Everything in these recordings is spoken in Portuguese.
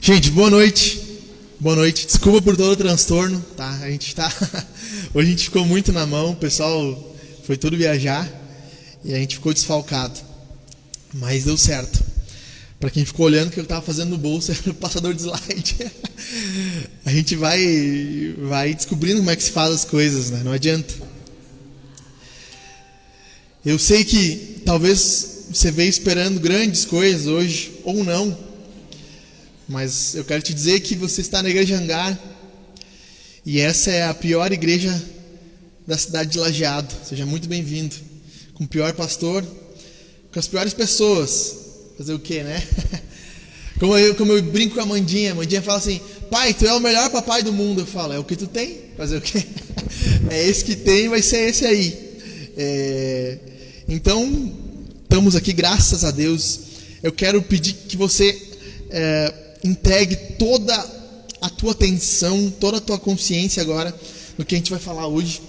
Gente, boa noite. Boa noite. Desculpa por todo o transtorno, tá? Hoje a gente ficou muito na mão, o pessoal foi tudo viajar e a gente ficou desfalcado. Mas deu certo. Para quem ficou olhando o que eu estava fazendo no bolso, era o passador de slide. A gente vai descobrindo como é que se faz as coisas, né? Não adianta. Eu sei que talvez você veio esperando grandes coisas hoje, ou não. Mas eu quero te dizer que você está na Igreja Hangar. E essa é a pior igreja da cidade de Lajeado. Seja muito bem-vindo. Com o pior pastor, com as piores pessoas. Fazer o quê, né? Como eu brinco com a Amandinha. A Amandinha fala assim: pai, tu é o melhor papai do mundo. Eu falo: é o que tu tem? Fazer o quê? É esse que tem, vai ser esse aí. Então, estamos aqui, graças a Deus. Eu quero pedir que você entregue toda a tua atenção, toda a tua consciência agora no que a gente vai falar hoje.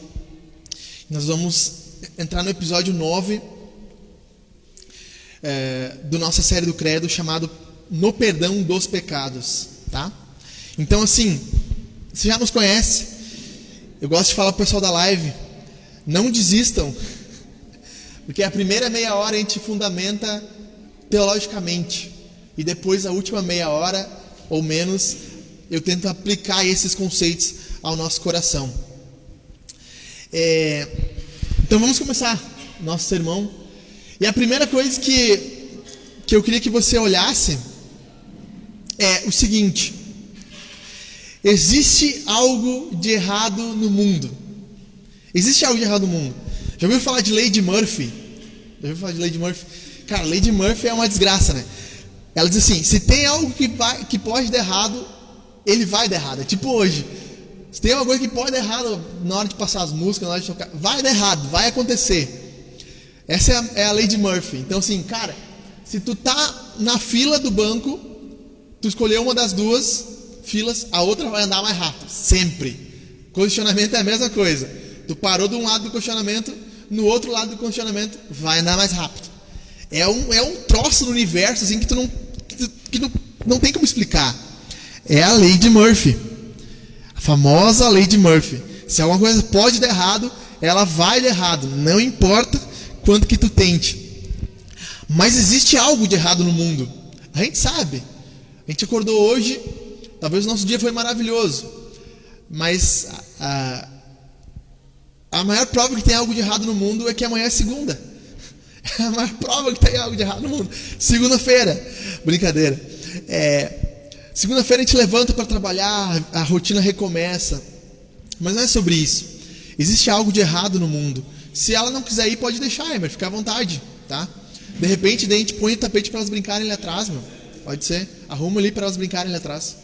Nós vamos entrar no episódio 9 da nossa série do Credo, chamado No Perdão dos Pecados, tá? Então, assim, você já nos conhece. Eu gosto de falar pro pessoal da live: não desistam, porque a primeira meia hora a gente fundamenta teologicamente, e depois a última meia hora ou menos eu tento aplicar esses conceitos ao nosso coração. Então vamos começar nosso sermão. E a primeira coisa que eu queria que você olhasse é o seguinte: existe algo de errado no mundo. Existe algo de errado no mundo. Já ouviu falar de lei de Murphy? Cara, a lei de Murphy é uma desgraça, né? Ela diz assim: se tem algo que pode dar errado, ele vai dar errado. É tipo hoje. Se tem alguma coisa que pode dar errado na hora de passar as músicas, na hora de tocar, vai dar errado, vai acontecer. Essa é a lei de Murphy. Então, assim, cara, se tu tá na fila do banco, tu escolheu uma das duas filas, a outra vai andar mais rápido. Sempre. Condicionamento é a mesma coisa. Tu parou de um lado do condicionamento, no outro lado do condicionamento vai andar mais rápido. É um troço no universo assim, que não tem como explicar. É a lei de Murphy. A famosa lei de Murphy. Se alguma coisa pode dar errado, ela vai dar errado. Não importa quanto que tu tente. Mas existe algo de errado no mundo. A gente sabe. A gente acordou hoje, talvez o nosso dia foi maravilhoso. Mas a maior prova que tem algo de errado no mundo é que amanhã é segunda. É a maior prova que tem algo de errado no mundo. Segunda-feira. Brincadeira. Segunda-feira a gente levanta para trabalhar, a rotina recomeça. Mas não é sobre isso. Existe algo de errado no mundo. Se ela não quiser ir, pode deixar, mas fica à vontade, tá? De repente, daí a gente põe o tapete para elas brincarem ali atrás, meu. Pode ser. Arruma ali para elas brincarem ali atrás.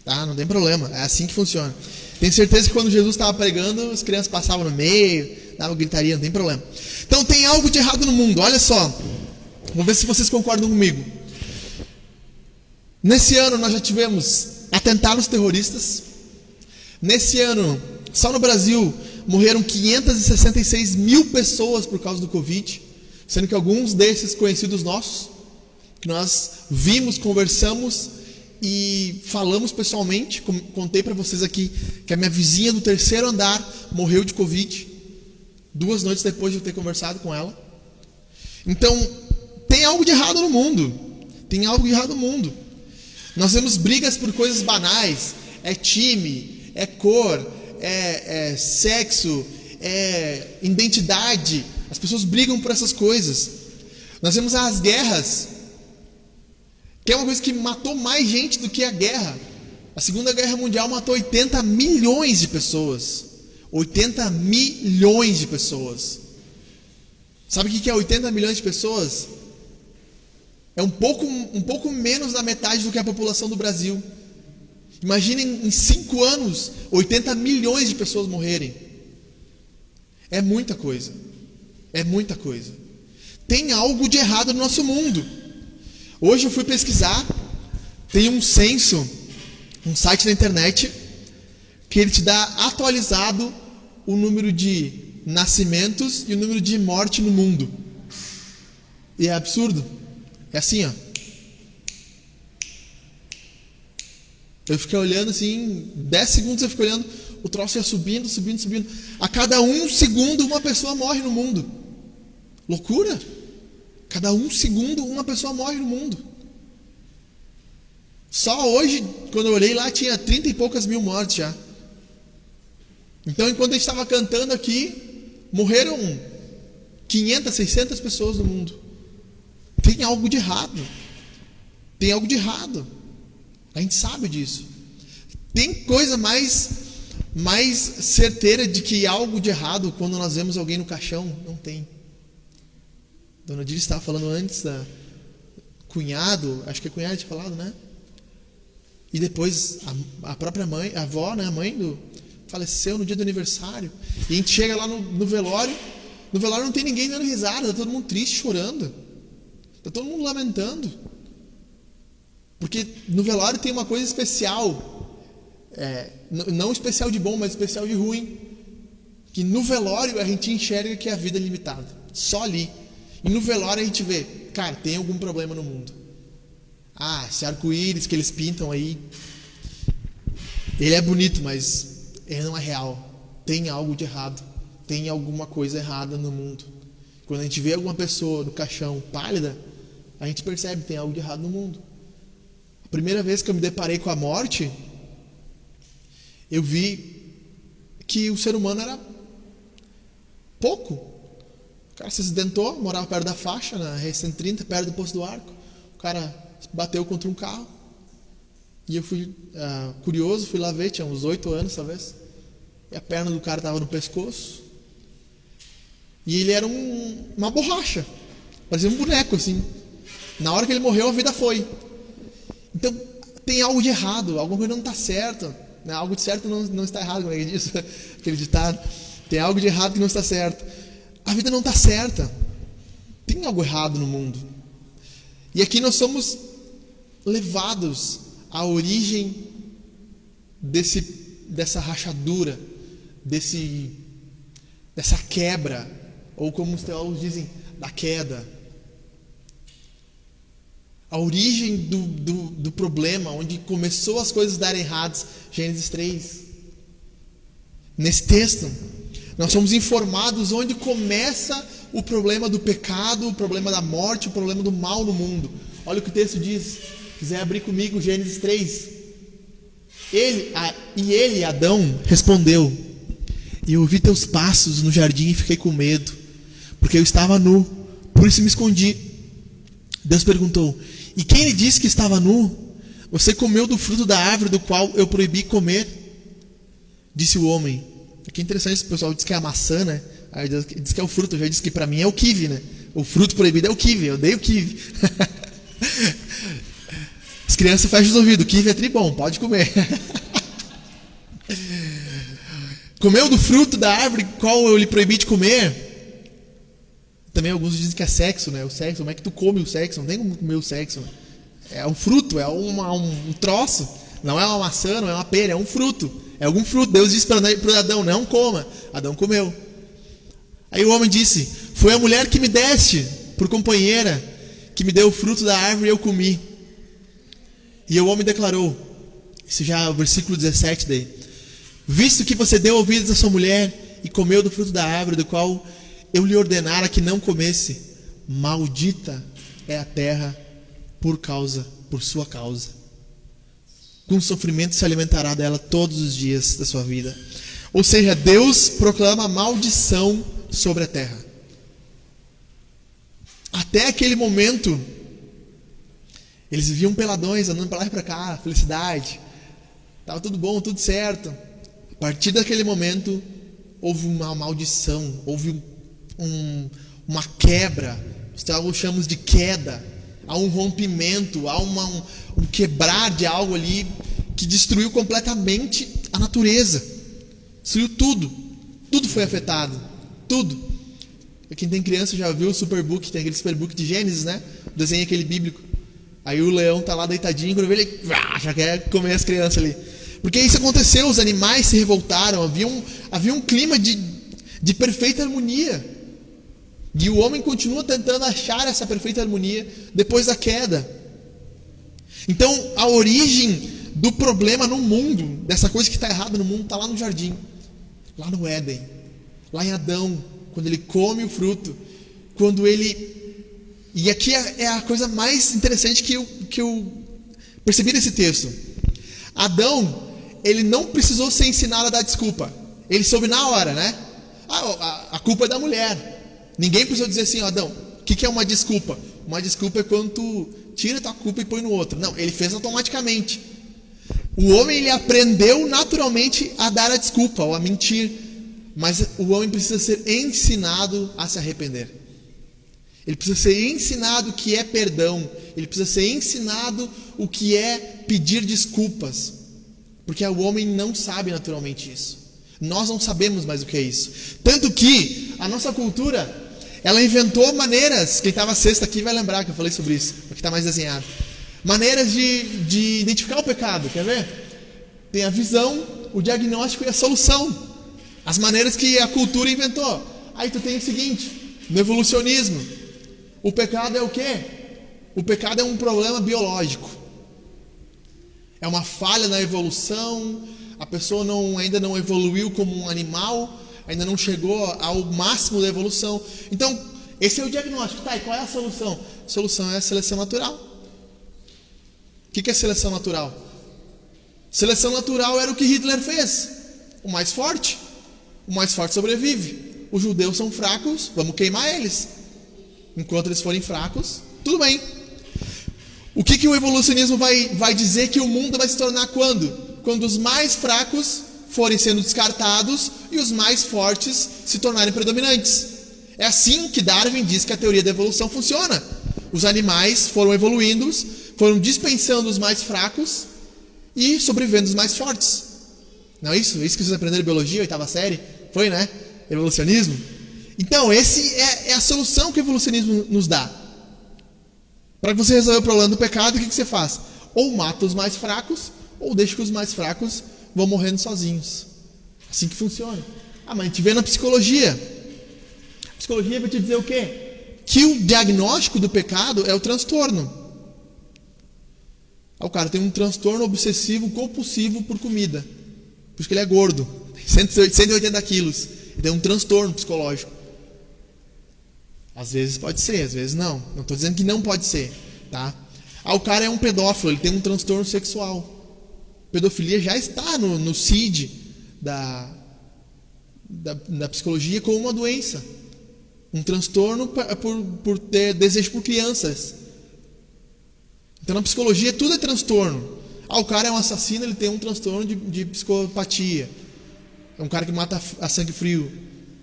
Tá? Não tem problema. É assim que funciona. Tenho certeza que quando Jesus estava pregando, as crianças passavam no meio, davam gritaria, não tem problema. Então tem algo de errado no mundo. Olha só. Vamos ver se vocês concordam comigo. Nesse ano nós já tivemos atentados terroristas. Nesse ano, só no Brasil, morreram 566 mil pessoas por causa do Covid, sendo que alguns desses conhecidos nossos, que nós vimos, conversamos e falamos pessoalmente. Contei para vocês aqui que a minha vizinha do terceiro andar morreu de Covid 2 noites depois de eu ter conversado com ela. Então, tem algo de errado no mundo. Tem algo de errado no mundo. Nós vemos brigas por coisas banais. É time, é cor, é sexo, é identidade. As pessoas brigam por essas coisas. Nós vemos as guerras, que é uma coisa que matou mais gente do que a guerra. A Segunda Guerra Mundial matou 80 milhões de pessoas. 80 milhões de pessoas. Sabe o que é 80 milhões de pessoas? É um pouco menos da metade do que a população do Brasil. Imaginem em 5 anos 80 milhões de pessoas morrerem. É muita coisa. É muita coisa. Tem algo de errado no nosso mundo. Hoje eu fui pesquisar. Tem um censo, um site na internet, que ele te dá atualizado o número de nascimentos e o número de morte no mundo. E é absurdo. É assim, ó. Eu fiquei olhando assim, 10 segundos eu fiquei olhando, o troço ia subindo, subindo, subindo. A cada 1 segundo uma pessoa morre no mundo. Loucura! Cada 1 segundo uma pessoa morre no mundo. Só hoje, quando eu olhei lá, tinha 30 e poucas mil mortes já. Então, enquanto a gente estava cantando aqui, morreram 500, 600 pessoas no mundo. Tem algo de errado. Tem algo de errado. A gente sabe disso. Tem coisa mais certeira de que há algo de errado quando nós vemos alguém no caixão? Não tem. Dona Dira estava falando antes da cunhado, acho que é cunhado tinha falado, né? E depois a própria mãe, a avó, né, a mãe faleceu no dia do aniversário. E a gente chega lá no velório. No velório não tem ninguém dando risada, está todo mundo triste, chorando. Está todo mundo lamentando. Porque no velório tem uma coisa especial. Não especial de bom, mas especial de ruim. Que no velório a gente enxerga que a vida é limitada. Só ali. E no velório a gente vê, cara, tem algum problema no mundo. Esse arco-íris que eles pintam aí, ele é bonito, mas ele não é real. Tem algo de errado. Tem alguma coisa errada no mundo. Quando a gente vê alguma pessoa no caixão pálida, a gente percebe que tem algo de errado no mundo. A primeira vez que eu me deparei com a morte, eu vi que o ser humano era pouco. O cara se acidentou, morava perto da faixa, na R-130, perto do Poço do Arco. O cara bateu contra um carro. E eu fui curioso, fui lá ver, tinha uns 8 anos talvez. E a perna do cara estava no pescoço. E ele era uma borracha. Parecia um boneco, assim. Na hora que ele morreu, a vida foi. Então, tem algo de errado. Alguma coisa não está certa. Né? Algo de certo não está errado, como é que diz? Aquele ditado. Tem algo de errado que não está certo. A vida não está certa. Tem algo errado no mundo. E aqui nós somos levados à origem dessa rachadura, dessa quebra, ou como os teólogos dizem, da queda. A origem do problema, onde começou as coisas darem erradas, Gênesis 3. Nesse texto, nós somos informados onde começa o problema do pecado, o problema da morte, o problema do mal no mundo. Olha o que o texto diz. Se quiser abrir comigo, Gênesis 3. Ele, Adão, respondeu: e eu ouvi teus passos no jardim e fiquei com medo, porque eu estava nu, por isso me escondi. Deus perguntou: e quem lhe disse que estava nu? Você comeu do fruto da árvore do qual eu proibi comer? Disse o homem. Aqui é interessante, o pessoal diz que é a maçã, né? Aí Deus diz que é o fruto, eu já disse que para mim é o kiwi, né? O fruto proibido é o kiwi, eu odeio o kiwi. As crianças fecham os ouvidos, o kiwi é tribom, pode comer. Comeu do fruto da árvore qual eu lhe proibi de comer? Também alguns dizem que é sexo, né? O sexo, como é que tu come o sexo? Não tem como comer o sexo. É um fruto, é um troço. Não é uma maçã, não é uma pera, é um fruto. É algum fruto. Deus disse para Adão, não coma. Adão comeu. Aí o homem disse: foi a mulher que me deste por companheira, que me deu o fruto da árvore e eu comi. E o homem declarou, isso já é o versículo 17 daí: visto que você deu ouvidos à sua mulher e comeu do fruto da árvore do qual eu lhe ordenara que não comesse, maldita é a terra por sua causa. Com sofrimento se alimentará dela todos os dias da sua vida. Ou seja, Deus proclama maldição sobre a terra. Até aquele momento, eles viviam peladões, andando para lá e para cá, felicidade. Estava tudo bom, tudo certo. A partir daquele momento, houve uma maldição, houve uma quebra. Os teólogos chamam de queda. Há um rompimento, há um quebrar de algo ali que destruiu completamente a natureza. Destruiu tudo. Tudo foi afetado. Tudo. Quem tem criança já viu o Superbook, tem aquele Superbook de Gênesis, né? O desenho aquele bíblico. Aí o leão tá lá deitadinho, quando vê ele já quer comer as crianças ali. Porque isso aconteceu, os animais se revoltaram, havia um clima de perfeita harmonia. E o homem continua tentando achar essa perfeita harmonia depois da queda. Então, a origem do problema no mundo, dessa coisa que está errada no mundo, está lá no jardim, lá no Éden, lá em Adão, quando ele come o fruto, quando ele... E aqui é a coisa mais interessante que eu percebi nesse texto. Adão, ele não precisou ser ensinado a dar desculpa. Ele soube na hora, né? A culpa é da mulher. Ninguém precisou dizer assim, Adão, o que é uma desculpa? Uma desculpa é quando tu tira a tua culpa e põe no outro. Não, ele fez automaticamente. O homem, ele aprendeu naturalmente a dar a desculpa ou a mentir. Mas o homem precisa ser ensinado a se arrepender. Ele precisa ser ensinado o que é perdão. Ele precisa ser ensinado o que é pedir desculpas. Porque o homem não sabe naturalmente isso. Nós não sabemos mais o que é isso. Tanto que a nossa cultura, ela inventou maneiras. Quem estava sexta aqui vai lembrar que eu falei sobre isso, porque está mais desenhado. Maneiras de identificar o pecado. Quer ver? Tem a visão, o diagnóstico e a solução. As maneiras que a cultura inventou. Aí tu tem o seguinte, no evolucionismo, o pecado é o quê? O pecado é um problema biológico. É uma falha na evolução. A pessoa ainda não evoluiu como um animal, ainda não chegou ao máximo da evolução. Então, esse é o diagnóstico. Tá, e qual é a solução? A solução é a seleção natural. O que é seleção natural? Seleção natural era o que Hitler fez. O mais forte sobrevive. Os judeus são fracos, vamos queimar eles. Enquanto eles forem fracos, tudo bem. O que o evolucionismo vai dizer que o mundo vai se tornar quando? Quando os mais fracos forem sendo descartados e os mais fortes se tornarem predominantes. É assim que Darwin diz que a teoria da evolução funciona. Os animais foram evoluindo, foram dispensando os mais fracos e sobrevivendo os mais fortes. Não é isso? É isso que vocês aprenderam em biologia, oitava série? Foi, né? Evolucionismo. Então, esse é a solução que o evolucionismo nos dá. Para você resolver o problema do pecado, o que você faz? Ou mata os mais fracos, ou deixa que os mais fracos vão morrendo sozinhos. Assim que funciona. Mas a gente vê na psicologia. A psicologia vai te dizer o quê? Que o diagnóstico do pecado é o transtorno. O cara tem um transtorno obsessivo compulsivo por comida. Por isso que ele é gordo. 180 quilos. Ele tem um transtorno psicológico. Às vezes pode ser, às vezes não. Não estou dizendo que não pode ser, tá? O cara é um pedófilo, ele tem um transtorno sexual. Pedofilia já está no CID da psicologia como uma doença. Um transtorno por ter desejo por crianças. Então na psicologia tudo é transtorno. O cara é um assassino, ele tem um transtorno de psicopatia. É um cara que mata a sangue frio.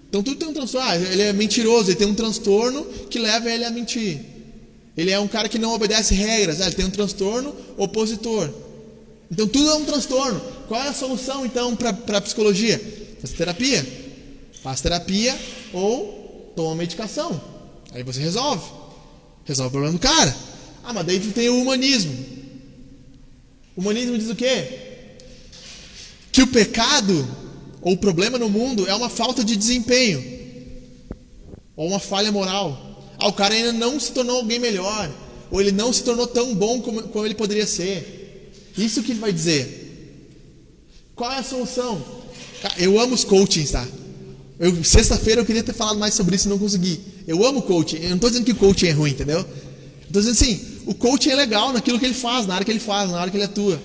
Então tudo tem um transtorno. Ele é mentiroso, ele tem um transtorno que leva ele a mentir. Ele é um cara que não obedece regras. Ele tem um transtorno opositor. Então tudo é um transtorno. Qual é a solução então para a psicologia? Faz terapia. Faz terapia ou toma medicação. Aí você resolve. Resolve o problema do cara. Mas daí tu tem o humanismo. O humanismo diz o quê? Que o pecado ou o problema no mundo é uma falta de desempenho ou uma falha moral. O cara ainda não se tornou alguém melhor, ou ele não se tornou tão bom como ele poderia ser. Isso que ele vai dizer. Qual é a solução? Eu amo os coachings, tá? Sexta-feira eu queria ter falado mais sobre isso e não consegui. Eu amo coaching. Eu não estou dizendo que o coaching é ruim, entendeu? Estou dizendo assim, o coaching é legal naquilo que ele faz, na área que ele faz, na área que ele atua.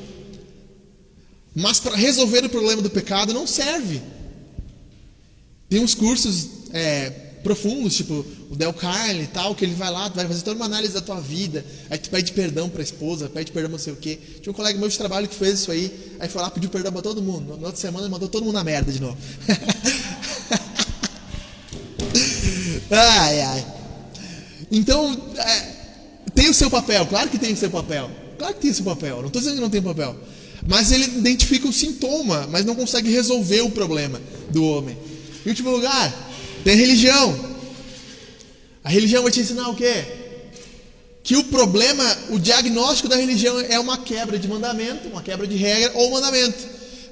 Mas para resolver o problema do pecado não serve. Tem uns cursos profundos, tipo o Del Carne e tal, que ele vai lá, vai fazer toda uma análise da tua vida, aí tu pede perdão para a esposa, pede perdão não sei o quê. Tinha um colega meu de trabalho que fez isso aí foi lá, pediu perdão para todo mundo. Na outra semana ele mandou todo mundo na merda de novo. Então, tem o seu papel, claro que tem o seu papel. Claro que tem o seu papel, não estou dizendo que não tem papel. Mas ele identifica o sintoma, mas não consegue resolver o problema do homem. Em último lugar, tem a religião. A religião vai te ensinar o quê? Que o problema, o diagnóstico da religião é uma quebra de mandamento, uma quebra de regra ou mandamento.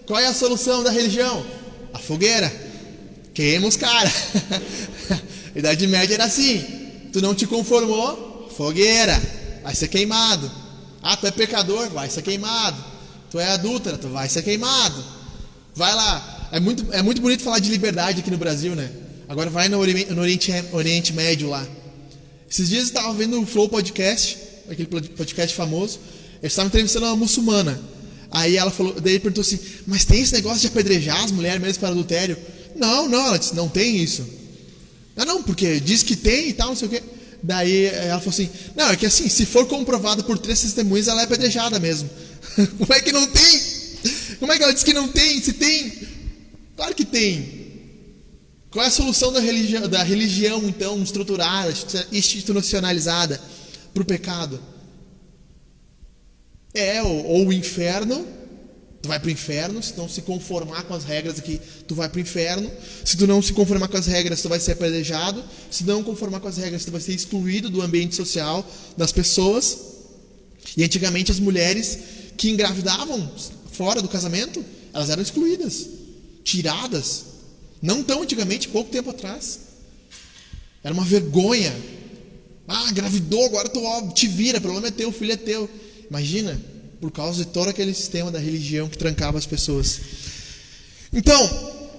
Qual é a solução da religião? A fogueira. Queima os caras. A Idade Média era assim. Tu não te conformou? Fogueira. Vai ser queimado. Tu é pecador? Vai ser queimado. tu é adúltera, tu vai ser queimado. Vai lá. É muito bonito falar de liberdade aqui no Brasil, né? Agora vai no Oriente Médio lá. Esses dias eu estava vendo o Flow Podcast, aquele podcast famoso. Eles estavam entrevistando uma muçulmana. Aí ela falou, daí ele perguntou assim: mas tem esse negócio de apedrejar as mulheres mesmo para adultério? Não, ela disse, não tem isso. Não, porque diz que tem e tal, não sei o quê. Daí ela falou assim: não, é que assim, se for comprovado por 3 testemunhas, ela é apedrejada mesmo. Como é que não tem? Como é que ela diz que não tem? Se tem, claro que tem. Qual é a solução da religião então, estruturada, institucionalizada para o pecado? Ou o inferno, tu vai para o inferno. Se não se conformar com as regras aqui, tu vai para o inferno. Se tu não se conformar com as regras, tu vai ser apedrejado. Se não conformar com as regras, tu vai ser excluído do ambiente social das pessoas. E antigamente as mulheres que engravidavam fora do casamento, elas eram excluídas, tiradas. Não tão antigamente, pouco tempo atrás. Era uma vergonha. Engravidou, agora tu te vira, o problema é teu, o filho é teu. Imagina, por causa de todo aquele sistema da religião que trancava as pessoas. Então,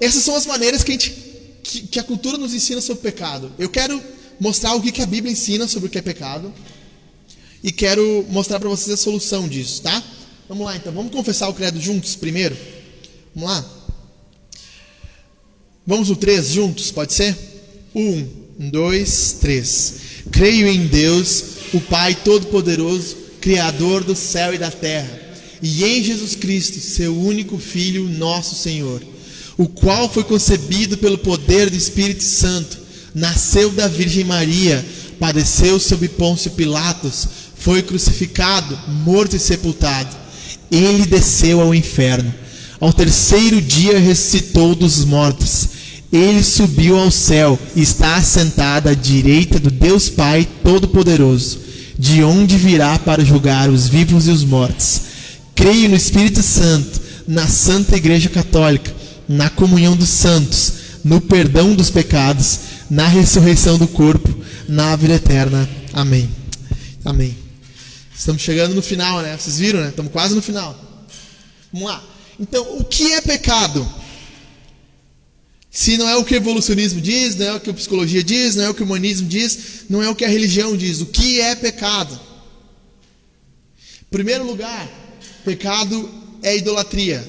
essas são as maneiras que a cultura nos ensina sobre o pecado. Eu quero mostrar o que a Bíblia ensina sobre o que é pecado. E quero mostrar para vocês a solução disso, tá? Vamos lá então, vamos confessar o credo juntos primeiro? Vamos lá? Vamos no 3 juntos, pode ser? 1, 2, 3. Creio em Deus, o Pai Todo-Poderoso, Criador do céu e da terra, e em Jesus Cristo, seu único Filho, nosso Senhor, o qual foi concebido pelo poder do Espírito Santo, nasceu da Virgem Maria, padeceu sob Pôncio Pilatos, foi crucificado, morto e sepultado. Ele desceu ao inferno. Ao 3º dia ressuscitou dos mortos. Ele subiu ao céu e está assentado à direita do Deus Pai Todo-Poderoso, de onde virá para julgar os vivos e os mortos. Creio no Espírito Santo, na Santa Igreja Católica, na comunhão dos santos, no perdão dos pecados, na ressurreição do corpo, na vida eterna. Amém. Amém. Estamos chegando no final, né? Vocês viram, né? Estamos quase no final. Vamos lá. Então, o que é pecado? Se não é o que o evolucionismo diz, não é o que a psicologia diz, não é o que o humanismo diz, não é o que a religião diz. O que é pecado? Em primeiro lugar, pecado é idolatria.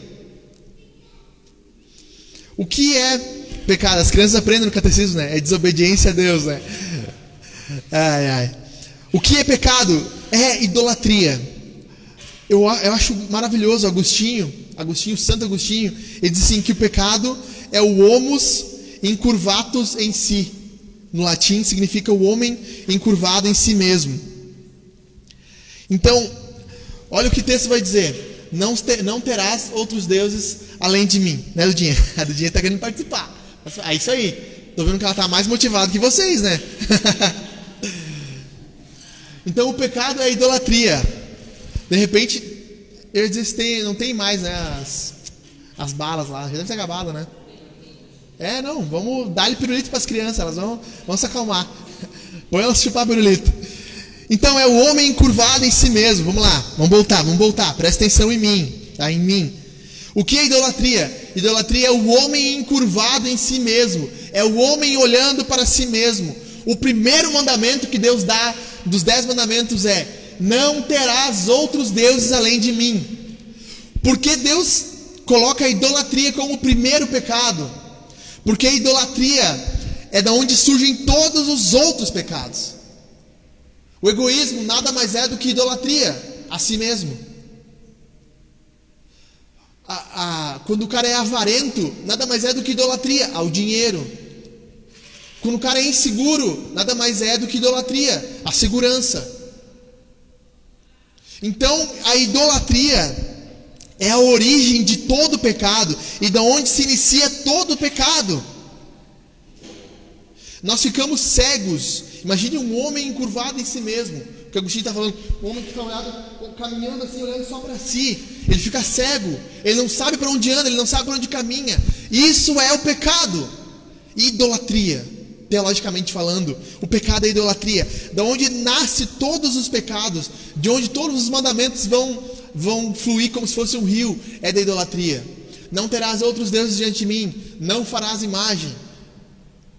O que é pecado? As crianças aprendem no catecismo, né? É desobediência a Deus, né? O que é pecado? É idolatria. Eu acho maravilhoso Santo Agostinho, ele diz assim que o pecado é o homus incurvatus em si. No latim significa o homem encurvado em si mesmo. Então, olha o que o texto vai dizer: não terás outros deuses além de mim. Né, Dudinha? A Dudinha está querendo participar. É isso aí. Estou vendo que ela está mais motivada que vocês, né? Então o pecado é a idolatria. De repente, eu disse, não tem mais, né, as balas lá. Já deve ter acabado, né? Não, vamos dar-lhe pirulito para as crianças. Elas vão se acalmar. Põe elas chupar pirulito. Então é o homem encurvado em si mesmo. Vamos lá, vamos voltar. Presta atenção em mim, tá? Em mim. O que é idolatria? Idolatria é o homem encurvado em si mesmo. É o homem olhando para si mesmo. O primeiro mandamento que Deus dá dos 10 mandamentos é: não terás outros deuses além de mim. Por que Deus coloca a idolatria como o primeiro pecado? Porque a idolatria é da onde surgem todos os outros pecados. O egoísmo nada mais é do que idolatria a si mesmo. Quando o cara é avarento, nada mais é do que idolatria ao dinheiro. Quando o cara é inseguro, nada mais é do que idolatria à segurança. Então, a idolatria é a origem de todo o pecado e da onde se inicia todo o pecado. Nós ficamos cegos. Imagine um homem encurvado em si mesmo. O que Agostinho está falando, um homem que fica caminhando assim, olhando só para si. Ele fica cego, ele não sabe para onde anda, ele não sabe para onde caminha. Isso é o pecado. Idolatria. Teologicamente falando, o pecado é idolatria. Da onde nasce todos os pecados, de onde todos os mandamentos vão vão fluir como se fosse um rio, é da idolatria. Não terás outros deuses diante de mim, não farás imagem,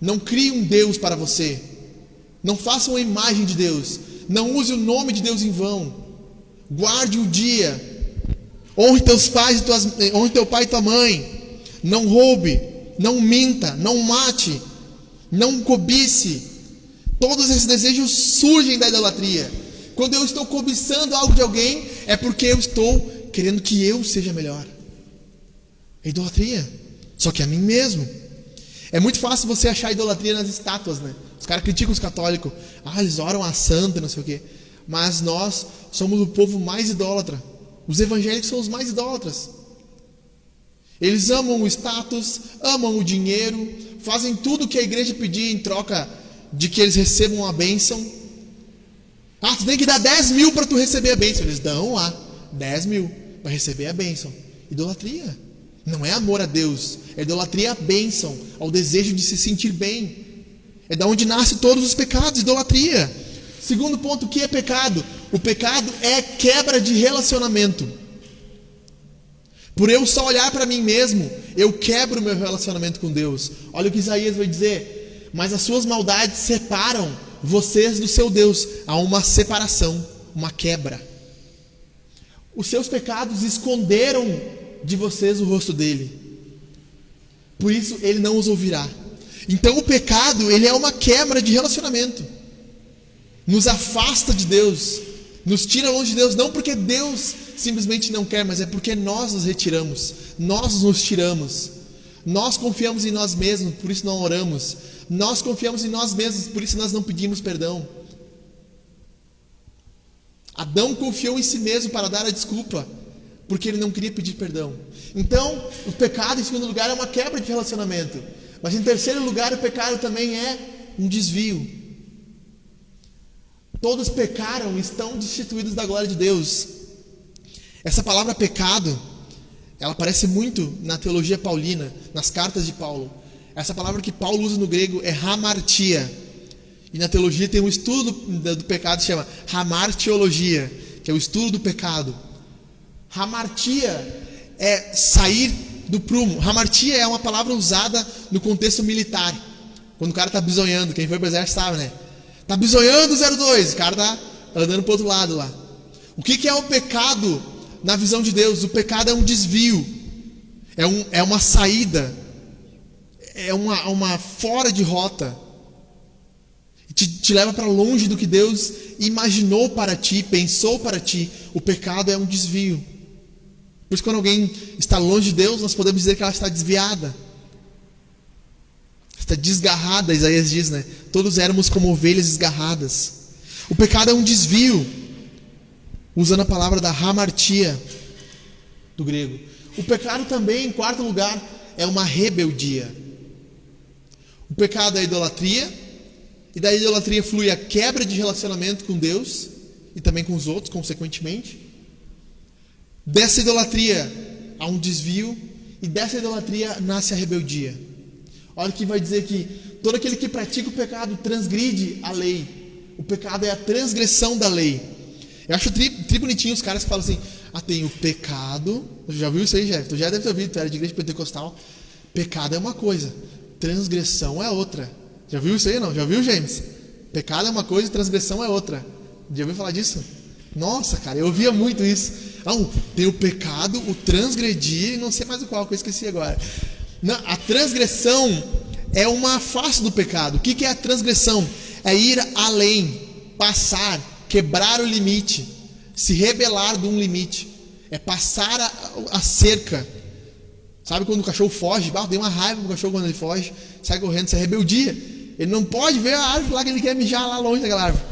não crie um Deus para você, não faça uma imagem de Deus, não use o nome de Deus em vão, guarde o dia, honre teus pais honre teu pai e tua mãe, não roube, não minta, não mate, não cobice. Todos esses desejos surgem da idolatria. Quando eu estou cobiçando algo de alguém, é porque eu estou querendo que eu seja melhor. É idolatria, só que a mim mesmo. É muito fácil você achar idolatria nas estátuas, né? Os caras criticam os católicos. Eles oram a santa, não sei o quê. Mas nós somos o povo mais idólatra. Os evangélicos são os mais idólatras. Eles amam o status, amam o dinheiro, fazem tudo o que a igreja pedir em troca de que eles recebam a bênção. Tu tem que dar 10 mil para tu receber a bênção. Eles dão lá 10 mil para receber a bênção. Idolatria. Não é amor a Deus, é idolatria à bênção, ao desejo de se sentir bem. É da onde nascem todos os pecados, idolatria. Segundo ponto, o que é pecado? O pecado é quebra de relacionamento. Por eu só olhar para mim mesmo, eu quebro o meu relacionamento com Deus. Olha o que Isaías vai dizer: mas as suas maldades separam vocês do seu Deus. Há uma separação, uma quebra. Os seus pecados esconderam de vocês o rosto dele, por isso ele não os ouvirá. Então o pecado, ele é uma quebra de relacionamento, nos afasta de Deus, nos tira longe de Deus, não porque Deus simplesmente não quer, mas é porque nós nos retiramos, nós nos tiramos. Nós confiamos em nós mesmos, por isso não oramos. Nós confiamos em nós mesmos, por isso nós não pedimos perdão. Adão confiou em si mesmo para dar a desculpa, porque ele não queria pedir perdão. Então, o pecado, em segundo lugar, é uma quebra de relacionamento. Mas em terceiro lugar, o pecado também é um desvio. Todos pecaram e estão destituídos da glória de Deus. Essa palavra pecado, ela aparece muito na teologia paulina, nas cartas de Paulo. Essa palavra que Paulo usa no grego é hamartia. E na teologia tem um estudo do pecado que se chama hamartiologia, que é o estudo do pecado. Hamartia é sair do prumo. Hamartia é uma palavra usada no contexto militar. Quando o cara está bisonhando, quem foi para o exército sabe, né? Está bisonhando o 02, o cara está andando para o outro lado lá. O que é o pecado na visão de Deus? O pecado é um desvio, é uma saída, é uma fora de rota. Te leva para longe do que Deus imaginou para ti, pensou para ti. O pecado é um desvio. Por isso, quando alguém está longe de Deus, nós podemos dizer que ela está desviada, está desgarrada. Isaías diz, né? Todos éramos como ovelhas desgarradas. O pecado é um desvio, usando a palavra da hamartia do grego. O pecado também, em quarto lugar, é uma rebeldia. O pecado é a idolatria, e da idolatria flui a quebra de relacionamento com Deus e também com os outros, consequentemente. Dessa idolatria há um desvio, e dessa idolatria nasce a rebeldia. Olha que vai dizer que todo aquele que pratica o pecado transgride a lei. O pecado é a transgressão da lei. Eu acho tri bonitinho os caras que falam assim: tem o pecado. Você já viu isso aí, Jeff? Tu já deve ter ouvido, tu era de igreja pentecostal. Pecado é uma coisa, transgressão é outra. Já viu isso aí, não? Já viu, James? Pecado é uma coisa e transgressão é outra. Já ouviu falar disso? Nossa, cara, eu ouvia muito isso. Tem o pecado, o transgredir, e não sei mais o qual, que eu esqueci agora. Não, a transgressão é uma face do pecado. O que é a transgressão? É ir além, passar, quebrar o limite, se rebelar de um limite. É passar a cerca. Sabe quando o cachorro foge? Tem uma raiva do cachorro quando ele foge, sai correndo, isso é rebeldia. Ele não pode ver a árvore lá que ele quer mijar lá longe daquela árvore.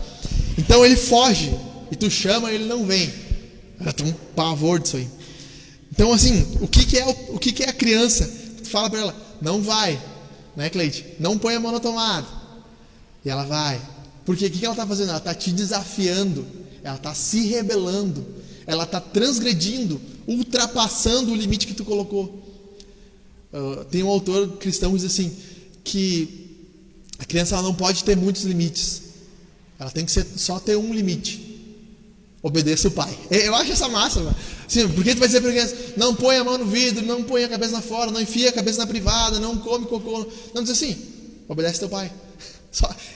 Então ele foge, e tu chama e ele não vem. Tem um pavor disso aí. Então assim, o que é a criança? Tu fala para ela: não vai, né, Cleide? Não põe a mão na tomada. E ela vai. Porque o que ela está fazendo? Ela está te desafiando, ela está se rebelando, ela está transgredindo, ultrapassando o limite que tu colocou. Tem um autor cristão que diz assim, que a criança ela não pode ter muitos limites, ela tem que só ter um limite. Obedeça o pai. Eu acho essa massa, mano. Sim, porque tu vai dizer para criança, não põe a mão no vidro, não põe a cabeça na fora, não enfia a cabeça na privada, não come cocô. Não diz assim, obedece teu pai.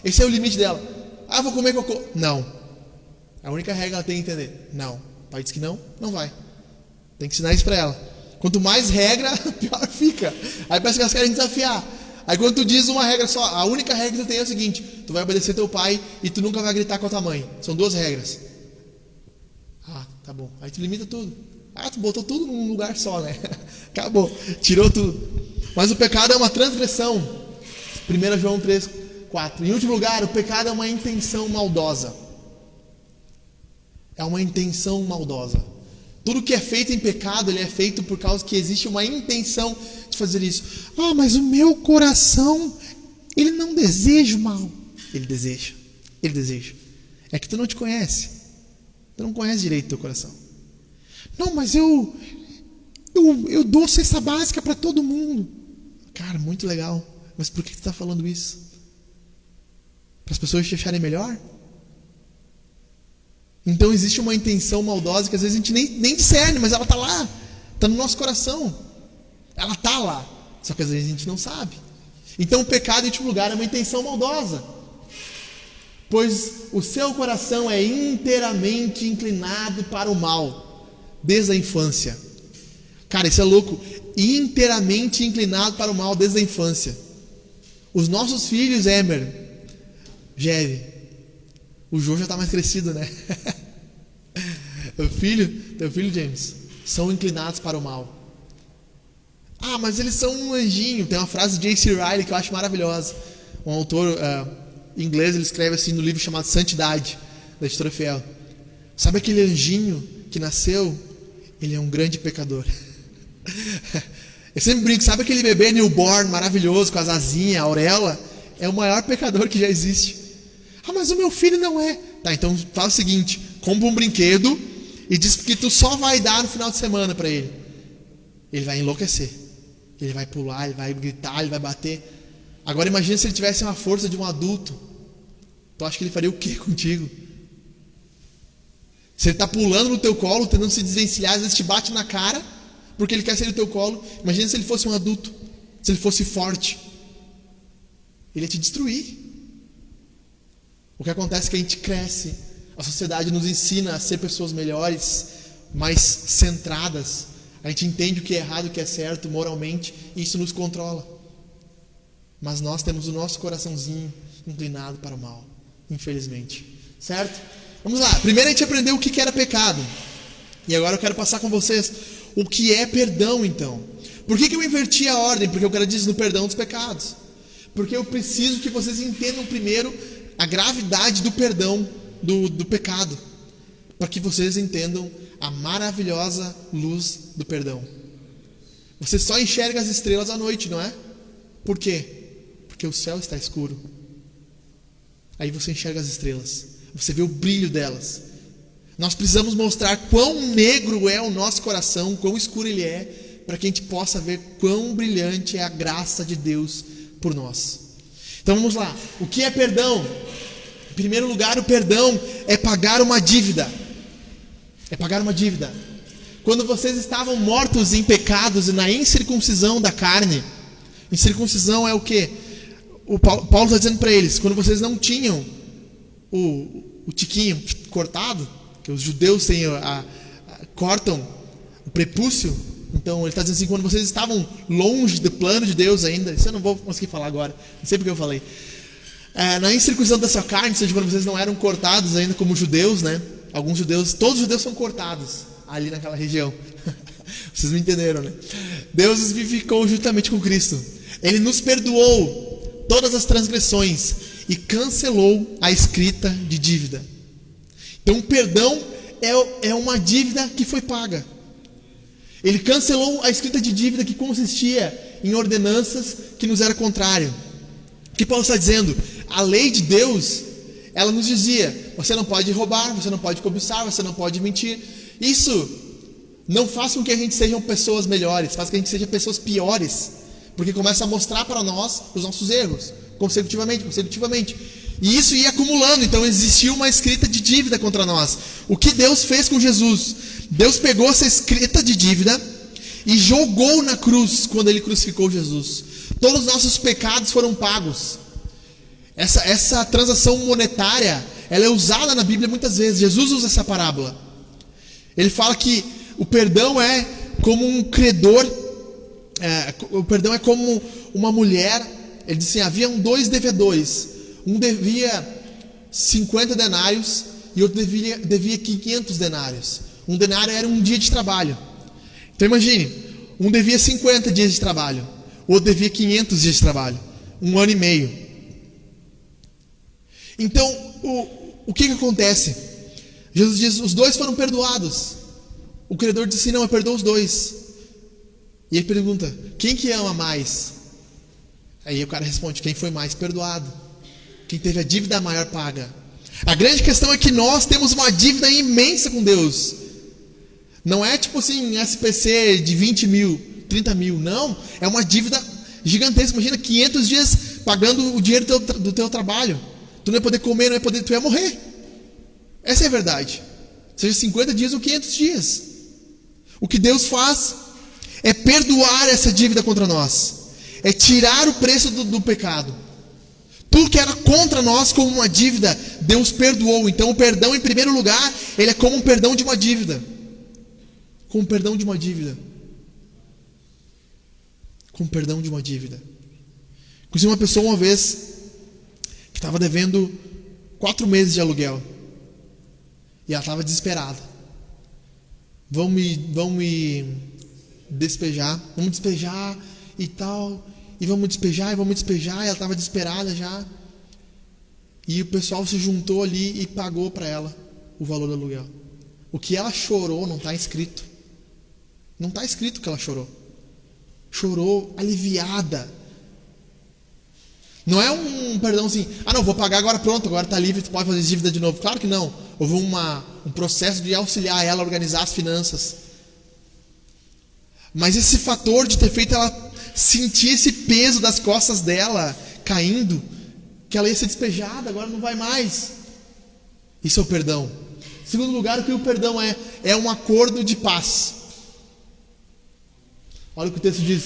Esse é o limite dela. Ah, vou comer cocô. Não. A única regra ela tem que entender. Não. O pai diz que não, não vai. Tem que ensinar isso para ela. Quanto mais regra, pior fica. Aí parece que elas querem desafiar. Aí quando tu diz uma regra só, a única regra que tu tem é o seguinte: tu vai obedecer teu pai e tu nunca vai gritar com a tua mãe. São 2 regras. Ah, tá bom. Aí tu limita tudo. Ah, tu botou tudo num lugar só, né? Acabou. Tirou tudo. Mas o pecado é uma transgressão. 1 João 3:4. Em último lugar, o pecado é uma intenção maldosa. É uma intenção maldosa. Tudo que é feito em pecado, ele é feito por causa que existe uma intenção de fazer isso. Ah, mas o meu coração, ele não deseja o mal. Ele deseja. Ele deseja. É que tu não te conhece. Tu não conhece direito o teu coração. Não, mas eu dou cesta básica para todo mundo. Cara, muito legal. Mas por que tu está falando isso? Para as pessoas te acharem melhor? Então existe uma intenção maldosa que às vezes a gente nem discerne, mas ela está lá. Está no nosso coração. Ela está lá. Só que às vezes a gente não sabe. Então o pecado, em último lugar, é uma intenção maldosa. Pois o seu coração é inteiramente inclinado para o mal, desde a infância. Cara, isso é louco. Inteiramente inclinado para o mal desde a infância. Os nossos filhos, Emer, Jeve, o Jô já está mais crescido, né? Teu filho, James, são inclinados para o mal. Ah, mas eles são um anjinho. Tem uma frase de J.C. Ryle que eu acho maravilhosa. Um autor inglês, ele escreve assim no livro chamado Santidade, da editora Fiel. Sabe aquele anjinho que nasceu? Ele é um grande pecador. Eu sempre brinco, sabe aquele bebê newborn maravilhoso com as asinhas, a auréola? É o maior pecador que já existe. Ah, mas o meu filho não é. Tá, então faz o seguinte, compra um brinquedo e diz que tu só vai dar no final de semana para ele. Ele vai enlouquecer. Ele vai pular, ele vai gritar, ele vai bater. Agora imagina se ele tivesse uma força de um adulto. Tu acha que ele faria o que contigo? Se ele está pulando no teu colo, tentando se desvencilhar, às vezes te bate na cara, porque ele quer sair do teu colo. Imagina se ele fosse um adulto, se ele fosse forte. Ele ia te destruir. O que acontece é que a gente cresce, a sociedade nos ensina a ser pessoas melhores, mais centradas. A gente entende o que é errado, o que é certo moralmente, e isso nos controla. Mas nós temos o nosso coraçãozinho inclinado para o mal, infelizmente. Certo? Vamos lá. Primeiro a gente aprendeu o que era pecado. E agora eu quero passar com vocês o que é perdão, então. Por que eu inverti a ordem? Porque eu quero dizer no perdão dos pecados. Porque eu preciso que vocês entendam primeiro a gravidade do perdão do pecado, para que vocês entendam a maravilhosa luz do perdão. Você só enxerga as estrelas à noite, não é? Por quê? Porque o céu está escuro. Aí você enxerga as estrelas, você vê o brilho delas. Nós precisamos mostrar quão negro é o nosso coração, quão escuro ele é, para que a gente possa ver quão brilhante é a graça de Deus por nós. Então vamos lá. O que é perdão? Em primeiro lugar, o perdão é pagar uma dívida. É pagar uma dívida. Quando vocês estavam mortos em pecados e na incircuncisão da carne, incircuncisão é o quê? O Paulo está dizendo para eles, quando vocês não tinham o tiquinho cortado, que os judeus têm cortam o prepúcio, então ele está dizendo assim, quando vocês estavam longe do plano de Deus ainda, isso eu não vou conseguir falar agora, não sei porque eu falei, na incircuncisão da sua carne, ou seja, quando vocês não eram cortados ainda como judeus, né? Alguns judeus, todos os judeus são cortados ali naquela região. Vocês me entenderam, né? Deus nos vivificou juntamente com Cristo. Ele nos perdoou todas as transgressões e cancelou a escrita de dívida. Então o perdão é uma dívida que foi paga. Ele cancelou a escrita de dívida que consistia em ordenanças que nos era contrário. O que Paulo está dizendo? A lei de Deus, ela nos dizia, você não pode roubar, você não pode cobiçar, você não pode mentir. Isso não faz com que a gente sejam pessoas melhores, faz com que a gente seja pessoas piores, porque começa a mostrar para nós os nossos erros, consecutivamente. E isso ia acumulando, então existia uma escrita de dívida contra nós. O que Deus fez com Jesus? Deus pegou essa escrita de dívida e jogou na cruz quando Ele crucificou Jesus. Todos os nossos pecados foram pagos. Essa transação monetária, ela é usada na Bíblia muitas vezes. Jesus usa essa parábola. Ele fala que o perdão é como um credor, o perdão é como uma mulher. Ele diz assim, haviam 2 devedores. Um devia 50 denários e outro devia 500 denários. Um denário era um dia de trabalho. Então imagine, um devia 50 dias de trabalho, o outro devia 500 dias de trabalho, 1 ano e meio. Então, o que acontece? Jesus diz, os 2 foram perdoados. O credor diz assim, não, eu perdoo os 2. E ele pergunta, quem que ama mais? Aí o cara responde, quem foi mais perdoado, quem teve a dívida maior paga. A grande questão é que nós temos uma dívida imensa com Deus. Não é tipo assim, SPC de 20 mil, 30 mil, não. É uma dívida gigantesca. Imagina 500 dias pagando o dinheiro do teu trabalho. Tu não ia poder comer, tu ia morrer. Essa é a verdade. Seja 50 dias ou 500 dias. O que Deus faz é perdoar essa dívida contra nós. É tirar o preço do pecado. Tudo que era contra nós como uma dívida, Deus perdoou. Então o perdão, em primeiro lugar, ele é como um perdão de uma dívida. Com o perdão de uma dívida. Com o perdão de uma dívida. Conheci uma pessoa uma vez que estava devendo 4 meses de aluguel. E ela estava desesperada. Vão me despejar. Vamos despejar e tal. E vamos despejar. E ela estava desesperada já. E o pessoal se juntou ali e pagou para ela o valor do aluguel. O que ela chorou não está escrito. Não está escrito que ela chorou. Chorou aliviada. Não é um perdão assim, não, vou pagar agora, pronto, agora está livre, tu pode fazer dívida de novo. Claro que não. Houve um processo de auxiliar ela a organizar as finanças. Mas esse fator de ter feito ela sentir esse peso das costas dela caindo, que ela ia ser despejada, agora não vai mais. Isso é o perdão. Em segundo lugar, o que o perdão é? É um acordo de paz. Olha o que o texto diz.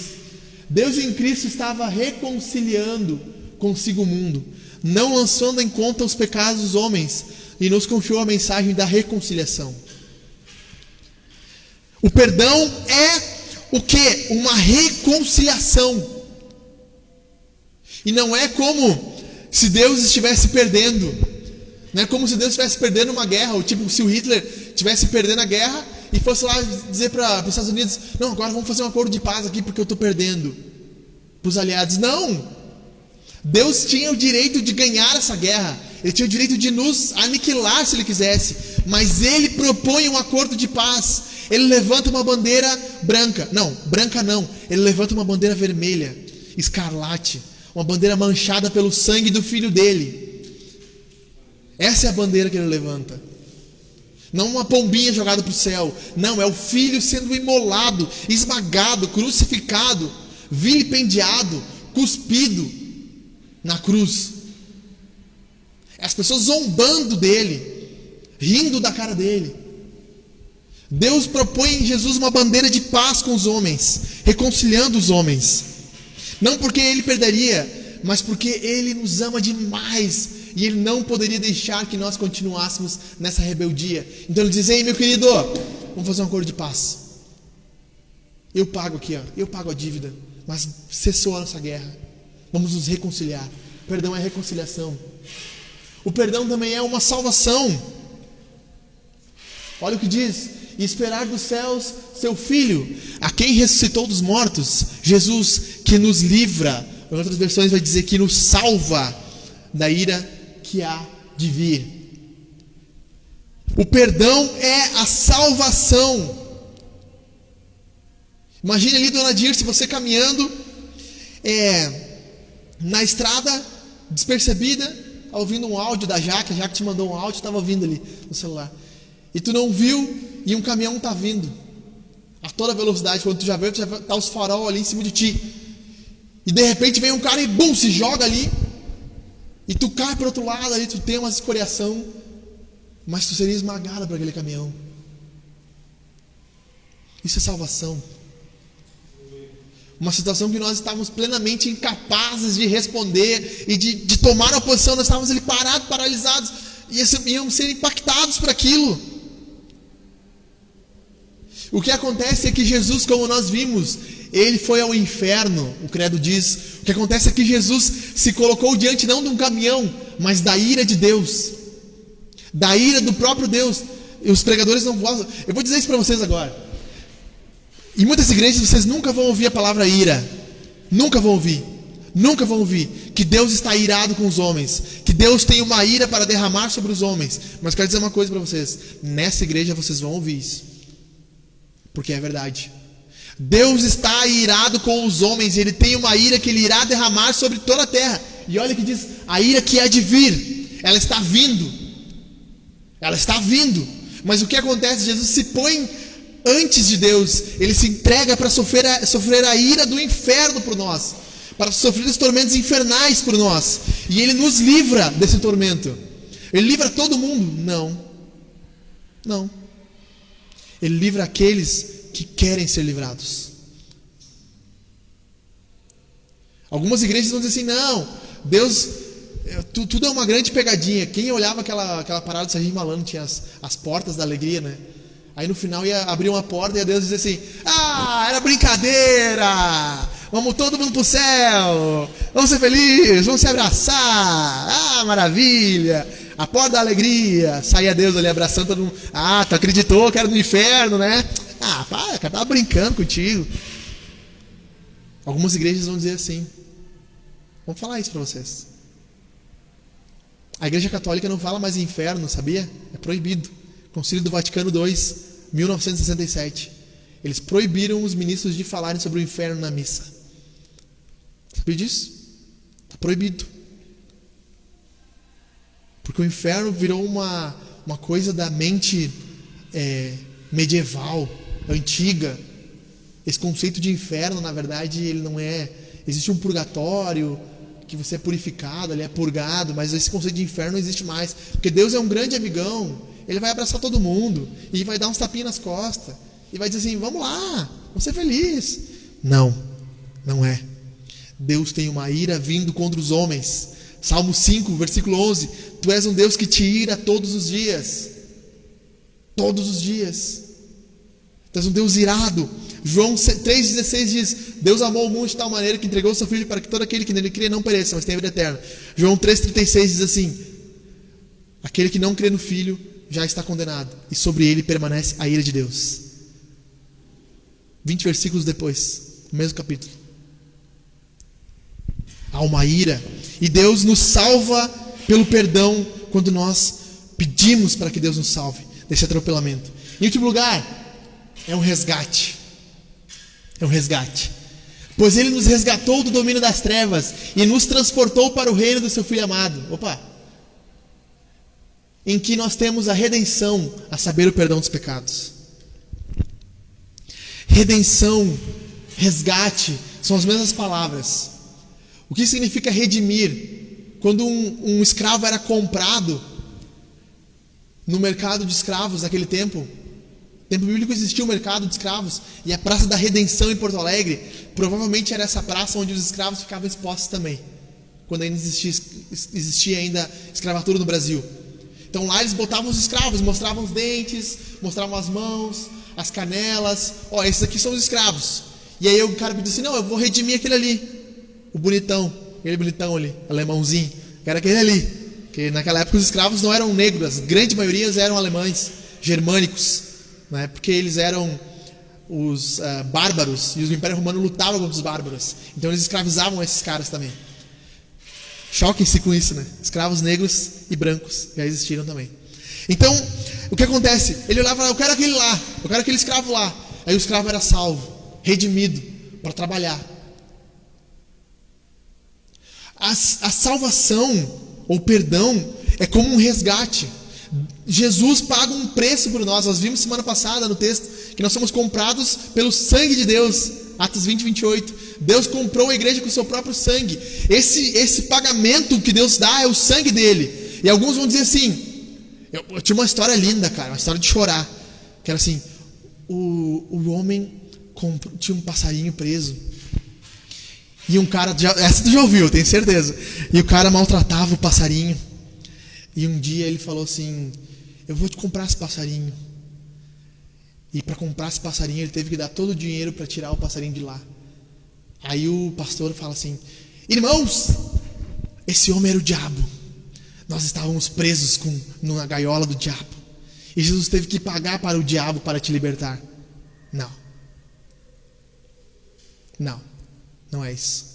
Deus em Cristo estava reconciliando consigo o mundo, não lançando em conta os pecados dos homens, e nos confiou a mensagem da reconciliação. O perdão é o quê? Uma reconciliação. E não é como se Deus estivesse perdendo. Não é como se Deus estivesse perdendo uma guerra, ou tipo se o Hitler estivesse perdendo a guerra e fosse lá dizer para os Estados Unidos, não, agora vamos fazer um acordo de paz aqui porque eu estou perdendo. Para os aliados, não. Deus tinha o direito de ganhar essa guerra. Ele tinha o direito de nos aniquilar se Ele quisesse. Mas Ele propõe um acordo de paz. Ele levanta uma bandeira branca. Não, branca não. Ele levanta uma bandeira vermelha, escarlate. Uma bandeira manchada pelo sangue do Filho dele. Essa é a bandeira que Ele levanta. Não uma pombinha jogada para o céu. Não, é o Filho sendo imolado, esmagado, crucificado, vilipendiado, cuspido na cruz. As pessoas zombando dele, rindo da cara dele. Deus propõe em Jesus uma bandeira de paz com os homens, reconciliando os homens. Não porque Ele perderia, mas porque Ele nos ama demais e Ele não poderia deixar que nós continuássemos nessa rebeldia. Então Ele diz, ei meu querido, vamos fazer um acordo de paz. Eu pago aqui, eu pago a dívida, mas cessou a nossa guerra. Vamos nos reconciliar. Perdão é reconciliação. O perdão também é uma salvação. Olha o que diz: e esperar dos céus seu Filho, a quem ressuscitou dos mortos, Jesus, que nos livra. Em outras versões vai dizer que nos salva da ira que há de vir. O perdão é a salvação. Imagine ali, dona Dirce, você caminhando na estrada, despercebida, ouvindo um áudio da Jaque. A Jaque te mandou um áudio, estava ouvindo ali no celular. E tu não viu, e um caminhão está vindo a toda velocidade. Quando tu já vê, está os farol ali em cima de ti. E de repente vem um cara e bum, se joga ali. e tu cai para o outro lado ali, tu tem uma escoriação, mas tu seria esmagado por aquele caminhão. Isso é salvação. Uma situação que nós estávamos plenamente incapazes de responder e de tomar uma posição. Nós estávamos ali parados, paralisados, e íamos ser impactados por aquilo. O que acontece é que Jesus, como nós vimos, ele foi ao inferno, o credo diz. O que acontece é que Jesus se colocou diante não de um caminhão, mas da ira de Deus, da ira do próprio Deus. E os pregadores não gostam. Eu vou dizer isso para vocês agora. Em muitas igrejas vocês nunca vão ouvir a palavra ira. Nunca vão ouvir. Nunca vão ouvir que Deus está irado com os homens, que Deus tem uma ira para derramar sobre os homens. Mas quero dizer uma coisa para vocês: nessa igreja vocês vão ouvir isso, porque é verdade. Deus está irado com os homens. Ele tem uma ira que Ele irá derramar sobre toda a terra. E olha que diz, a ira que há de vir, ela está vindo. Ela está vindo. Mas o que acontece? Jesus se põe antes de Deus. Ele se entrega para sofrer a ira do inferno por nós, para sofrer os tormentos infernais por nós. E Ele nos livra desse tormento. Ele livra todo mundo? Não. Ele livra aqueles que querem ser livrados. Algumas igrejas vão dizer assim: não, Deus, tudo é uma grande pegadinha. Quem olhava aquela parada do Serginho Malandro tinha as portas da alegria, né? Aí no final ia abrir uma porta e Deus dizia assim: era brincadeira, vamos todo mundo pro céu, vamos ser felizes, vamos se abraçar, maravilha, a porta da alegria. Saía Deus ali abraçando todo mundo. Tu acreditou que era no inferno, né? Para, cara, tava brincando contigo. Algumas igrejas vão dizer assim. Vamos falar isso para vocês. A Igreja Católica não fala mais em inferno, sabia? É proibido. Concílio do Vaticano II, 1967. Eles proibiram os ministros de falarem sobre o inferno na missa. Sabia disso? Está proibido. Porque o inferno virou uma coisa da mente medieval, antiga. Esse conceito de inferno, na verdade, ele não é... Existe um purgatório, que você é purificado, ele é purgado, mas esse conceito de inferno não existe mais. Porque Deus é um grande amigão. Ele vai abraçar todo mundo e vai dar uns tapinhas nas costas e vai dizer assim: vamos lá, vamos ser felizes. Não é. Deus tem uma ira vindo contra os homens. Salmo 5, versículo 11: Tu és um Deus que te ira todos os dias. Todos os dias. Tu és um Deus irado. João 3,16 diz: Deus amou o mundo de tal maneira que entregou o seu Filho para que todo aquele que nele crê não pereça, mas tenha vida eterna. João 3,36 diz assim: Aquele que não crê no Filho já está condenado, e sobre ele permanece a ira de Deus. 20 versículos depois, no mesmo capítulo. Há uma ira, e Deus nos salva pelo perdão quando nós pedimos para que Deus nos salve desse atropelamento. Em último lugar, é um resgate. É um resgate. Pois Ele nos resgatou do domínio das trevas e nos transportou para o reino do seu Filho amado. Em que nós temos a redenção, a saber, o perdão dos pecados. Redenção, resgate, são as mesmas palavras. O que significa redimir? Quando um escravo era comprado no mercado de escravos naquele tempo, no tempo bíblico existia um mercado de escravos, e a Praça da Redenção em Porto Alegre provavelmente era essa praça onde os escravos ficavam expostos também, quando ainda existia ainda escravatura no Brasil. Então lá eles botavam os escravos, mostravam os dentes, mostravam as mãos, as canelas. Esses aqui são os escravos. E aí o cara pediu assim: não, eu vou redimir aquele ali, o bonitão, aquele bonitão ali, alemãozinho. Quero aquele ali. Porque naquela época os escravos não eram negros, a grande maioria eram alemães, germânicos, né? Porque eles eram os bárbaros, e o Império Romano lutava contra os bárbaros. Então eles escravizavam esses caras também. Choquem-se com isso, né? Escravos negros e brancos já existiram também. Então, o que acontece? Ele olhava e falava: eu quero aquele lá, eu quero aquele escravo lá. Aí o escravo era salvo, redimido, para trabalhar. A salvação, ou perdão, é como um resgate. Jesus paga um preço por nós. Nós vimos semana passada no texto que nós somos comprados pelo sangue de Deus. Atos 20, 28. Deus comprou a igreja com o seu próprio sangue. Esse pagamento que Deus dá é o sangue dele. E alguns vão dizer assim, eu tinha uma história linda, cara, uma história de chorar, que era assim, o homem tinha um passarinho preso, e um cara, essa tu já ouviu, tenho certeza, e o cara maltratava o passarinho, e um dia ele falou assim, eu vou te comprar esse passarinho. E para comprar esse passarinho ele teve que dar todo o dinheiro para tirar o passarinho de lá. Aí o pastor fala assim, irmãos, esse homem era o diabo, nós estávamos presos numa gaiola do diabo, e Jesus teve que pagar para o diabo para te libertar. Não é isso.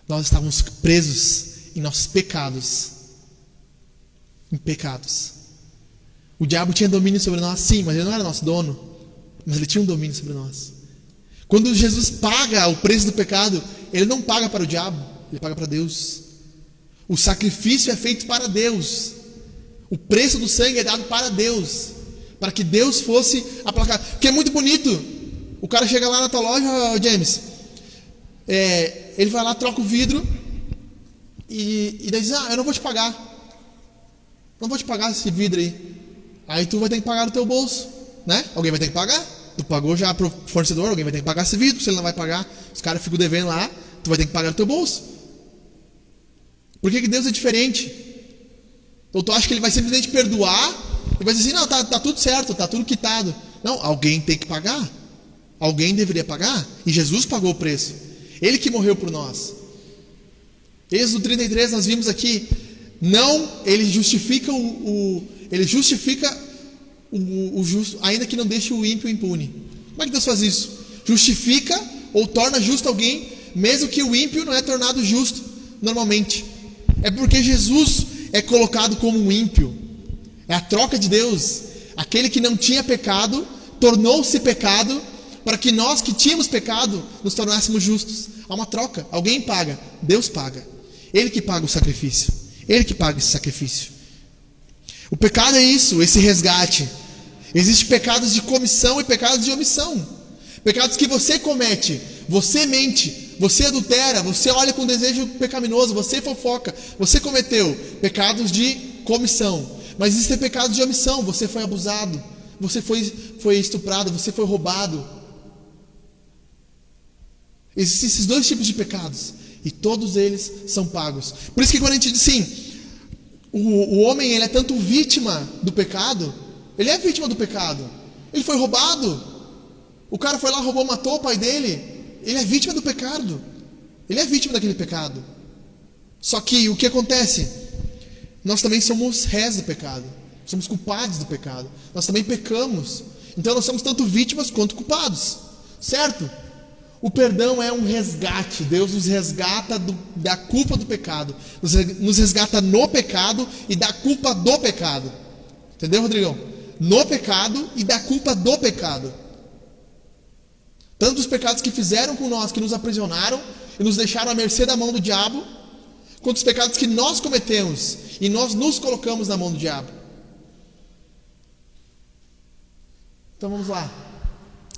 Nós estávamos presos em nossos pecados. O diabo tinha domínio sobre nós, sim, mas ele não era nosso dono, mas ele tinha um domínio sobre nós. Quando Jesus paga o preço do pecado, ele não paga para o diabo, ele paga para Deus. O sacrifício é feito para Deus. O preço do sangue é dado para Deus, para que Deus fosse aplacado. Porque é muito bonito. O cara chega lá na tua loja, James, ele vai lá, troca o vidro e daí diz, eu não vou te pagar. Não vou te pagar esse vidro aí. Aí tu vai ter que pagar do teu bolso, né? Alguém vai ter que pagar. Tu pagou já pro fornecedor, alguém vai ter que pagar esse vidro. Se ele não vai pagar, os caras ficam devendo lá, tu vai ter que pagar do teu bolso. Por que Deus é diferente? Ou tu acha que ele vai simplesmente perdoar e vai dizer assim, não, tá tudo certo, tá tudo quitado. Não, alguém tem que pagar. Alguém deveria pagar. E Jesus pagou o preço. Ele que morreu por nós. Êxodo 33 nós vimos aqui. Não, ele justifica o justo, ainda que não deixe o ímpio impune. Como é que Deus faz isso? Justifica ou torna justo alguém, mesmo que o ímpio não é tornado justo normalmente. É porque Jesus é colocado como um ímpio. É a troca de Deus. Aquele que não tinha pecado tornou-se pecado para que nós que tínhamos pecado nos tornássemos justos. Há uma troca, alguém paga, Deus paga. Ele que paga o sacrifício. Ele que paga esse sacrifício. O pecado é isso, esse resgate. Existem pecados de comissão e pecados de omissão. Pecados que você comete, você mente, você adultera, você olha com desejo pecaminoso, você fofoca, você cometeu pecados de comissão. Mas existem pecados de omissão, você foi abusado, você foi estuprado, você foi roubado. Existem esses dois tipos de pecados e todos eles são pagos. Por isso que quando a gente diz assim, o homem ele é tanto vítima do pecado, ele é vítima do pecado. Ele foi roubado, o cara foi lá, roubou, matou o pai dele. Ele é vítima do pecado. Ele é vítima daquele pecado. Só que o que acontece? Nós também somos réis do pecado. Somos culpados do pecado. Nós também pecamos. Então nós somos tanto vítimas quanto culpados. Certo? O perdão é um resgate. Deus nos resgata da culpa do pecado. Nos resgata no pecado e da culpa do pecado. Entendeu, Rodrigão? No pecado e da culpa do pecado. Tanto os pecados que fizeram com nós, que nos aprisionaram e nos deixaram à mercê da mão do diabo, quanto os pecados que nós cometemos e nós nos colocamos na mão do diabo. Então vamos lá.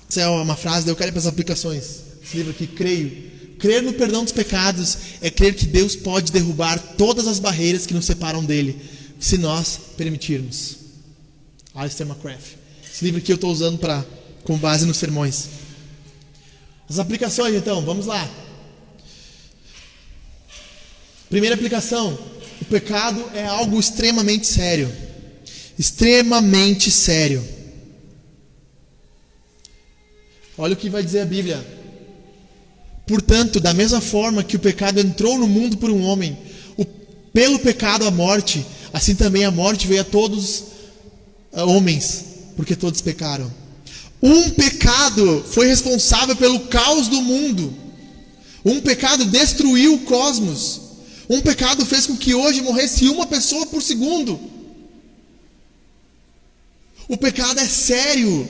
Essa é uma frase, eu quero ir para as aplicações. Esse livro aqui, creio. Crer no perdão dos pecados é crer que Deus pode derrubar todas as barreiras que nos separam dele, se nós permitirmos. Alistair McCrath. Esse livro aqui eu estou usando com base nos sermões. As aplicações então, vamos lá. Primeira aplicação: o pecado é algo extremamente sério. Extremamente sério. Olha o que vai dizer a Bíblia. Portanto, da mesma forma que o pecado entrou no mundo por um homem, pelo pecado a morte, assim também a morte veio a todos homens, porque todos pecaram. Um pecado foi responsável pelo caos do mundo. Um pecado destruiu o cosmos. Um pecado fez com que hoje morresse uma pessoa por segundo. O pecado é sério.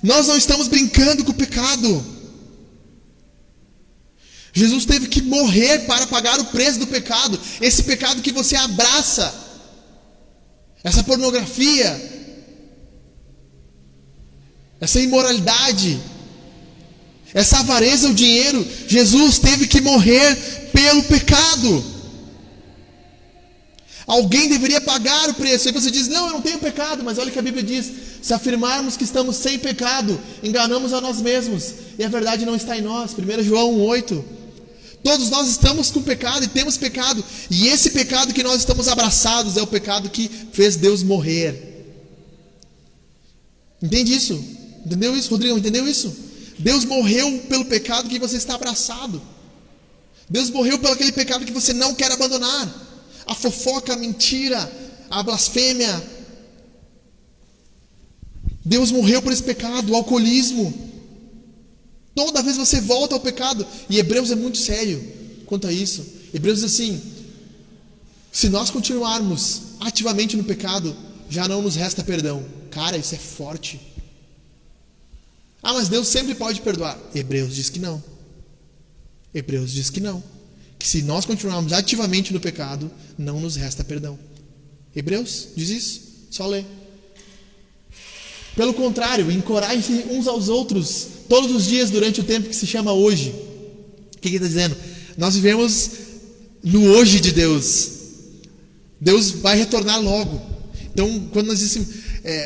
Nós não estamos brincando com o pecado. Jesus teve que morrer para pagar o preço do pecado. Esse pecado que você abraça, essa pornografia, essa imoralidade, Essa avareza ao dinheiro, Jesus teve que morrer pelo pecado. Alguém deveria pagar o preço. Aí você diz, não, eu não tenho pecado. Mas olha o que a Bíblia diz: se afirmarmos que estamos sem pecado, enganamos a nós mesmos, e a verdade não está em nós. 1 João 1,8. Todos nós estamos com pecado e temos pecado. E esse pecado que nós estamos abraçados é o pecado que fez Deus morrer. Entende isso? Entendeu isso, Rodrigo? Entendeu isso? Deus morreu pelo pecado que você está abraçado. Deus morreu pelo aquele pecado que você não quer abandonar. A fofoca, a mentira, a blasfêmia. Deus morreu por esse pecado, o alcoolismo. Toda vez você volta ao pecado. E Hebreus é muito sério quanto a isso. Hebreus diz assim: se nós continuarmos ativamente no pecado, já não nos resta perdão. Cara, isso é forte. Ah, mas Deus sempre pode perdoar. Hebreus diz que não. Hebreus diz que não. Que se nós continuarmos ativamente no pecado, não nos resta perdão. Hebreus diz isso. Só lê. Pelo contrário, encorajem uns aos outros todos os dias durante o tempo que se chama hoje. O que ele está dizendo? Nós vivemos no hoje de Deus. Deus vai retornar logo. Então, quando nós dizemos,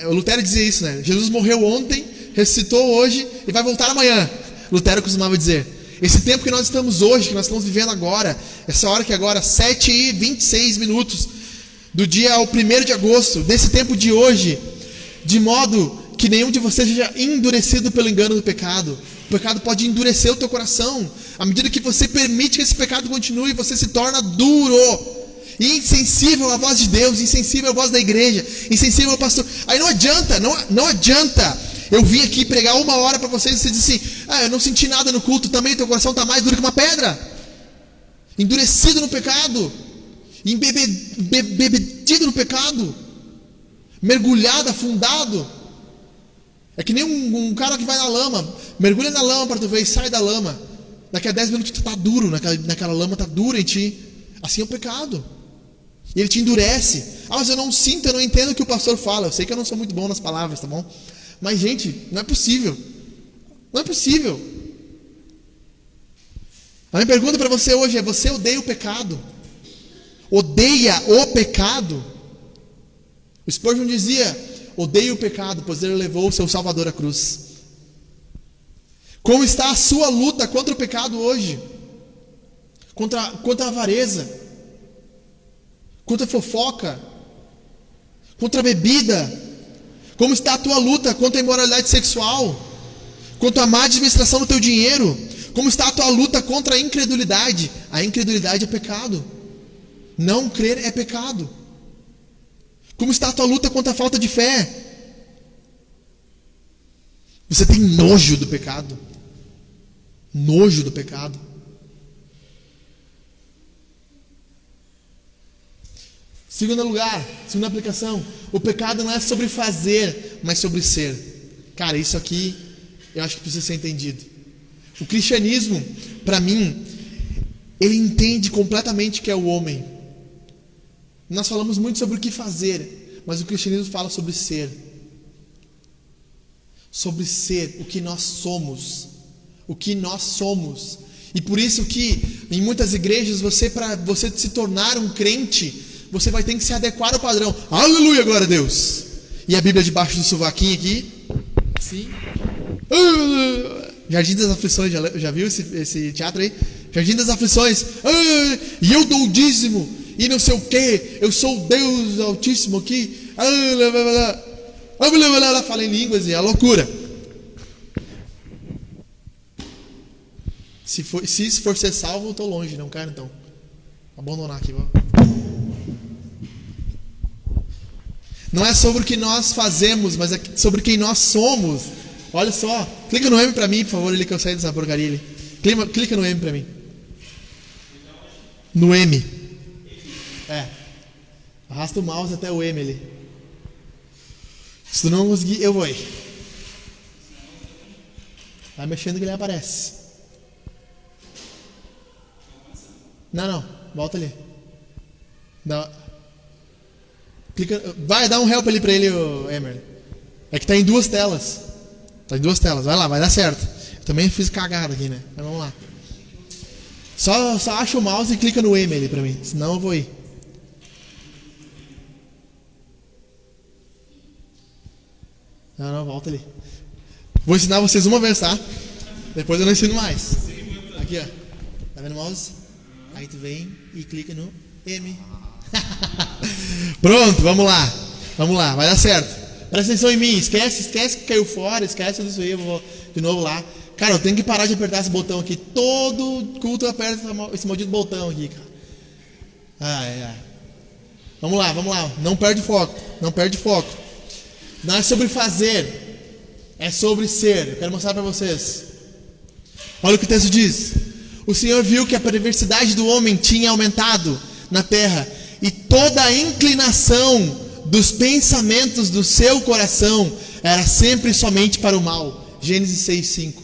o Lutero dizia isso, né? Jesus morreu ontem, ressuscitou hoje e vai voltar amanhã. Lutero costumava dizer. Esse tempo que nós estamos hoje, que nós estamos vivendo agora, essa hora que agora, 7h26 do dia ao 1º de agosto, desse tempo de hoje, de modo que nenhum de vocês seja endurecido pelo engano do pecado. O pecado pode endurecer o teu coração. À medida que você permite que esse pecado continue, você se torna duro, insensível à voz de Deus, insensível à voz da igreja, insensível ao pastor. Aí não adianta eu vim aqui pregar 1 hora para vocês e você diz assim: eu não senti nada no culto. Também teu coração está mais duro que uma pedra, endurecido no pecado, embebedido no pecado, mergulhado, afundado. É que nem um cara que vai na lama, mergulha na lama para tu ver e sai da lama. Daqui a 10 minutos tu está duro, naquela lama está dura em ti. Assim é o pecado. E ele te endurece. Ah, mas eu não sinto, eu não entendo o que o pastor fala. Eu sei que eu não sou muito bom nas palavras, tá bom? Mas, gente, não é possível. Não é possível. A minha pergunta para você hoje é: você odeia o pecado? Odeia o pecado? O Spurgeon dizia: odeia o pecado, pois ele levou o seu Salvador à cruz. Como está a sua luta contra o pecado hoje? Contra a avareza, contra a fofoca, contra a bebida. Como está a tua luta contra a imoralidade sexual, contra a má administração do teu dinheiro? Como está a tua luta contra a incredulidade? A incredulidade é pecado. Não crer é pecado. Como está a tua luta contra a falta de fé? Você tem nojo do pecado. Nojo do pecado. Segundo lugar, segunda aplicação: o pecado não é sobre fazer, mas sobre ser. Cara, isso aqui eu acho que precisa ser entendido. O cristianismo, para mim, ele entende completamente que é o homem. Nós falamos muito sobre o que fazer, mas o cristianismo fala sobre ser. Sobre ser, o que nós somos. O que nós somos. E por isso que em muitas igrejas, para você se tornar um crente, você vai ter que se adequar ao padrão. Aleluia, glória a Deus. E a Bíblia debaixo do sovaquinho aqui. Sim. Jardim das Aflições, já viu esse teatro aí? Jardim das Aflições. E eu dou o dízimo. E não sei o que. Eu sou o Deus Altíssimo aqui. Fala em línguas e é loucura. Se for ser salvo, eu estou longe. Não quero então abandonar aqui. Não é sobre o que nós fazemos, mas é sobre quem nós somos. Olha só, clica no M para mim, por favor, ele que eu saí dessa porcaria ali. Clica no M para mim. No M. Arrasta o mouse até o M ali. Se tu não conseguir, eu vou aí. Vai mexendo que ele aparece. Não, volta ali. Clica, vai dar um help ali pra ele, Emerly. É que tá em 2 telas. Vai lá, vai dar certo. Também fiz cagada aqui, né? Mas vamos lá. Só acha o mouse e clica no M ali pra mim, senão eu vou ir. Não, volta ali. Vou ensinar vocês uma vez, tá? Depois eu não ensino mais. Aqui, ó. Tá vendo o mouse? Aí tu vem e clica no M. Pronto, vamos lá. Vamos lá, vai dar certo. Presta atenção em mim. Esquece que caiu fora. Esquece disso aí. Eu vou de novo lá. Cara, eu tenho que parar de apertar esse botão aqui. Todo culto eu aperto esse maldito botão aqui, cara. Ai. Vamos lá. Não perde foco. Não é sobre fazer, é sobre ser. Eu quero mostrar para vocês. Olha o que o texto diz. O Senhor viu que a perversidade do homem tinha aumentado na terra, e toda a inclinação dos pensamentos do seu coração era sempre somente para o mal. Gênesis 6:5.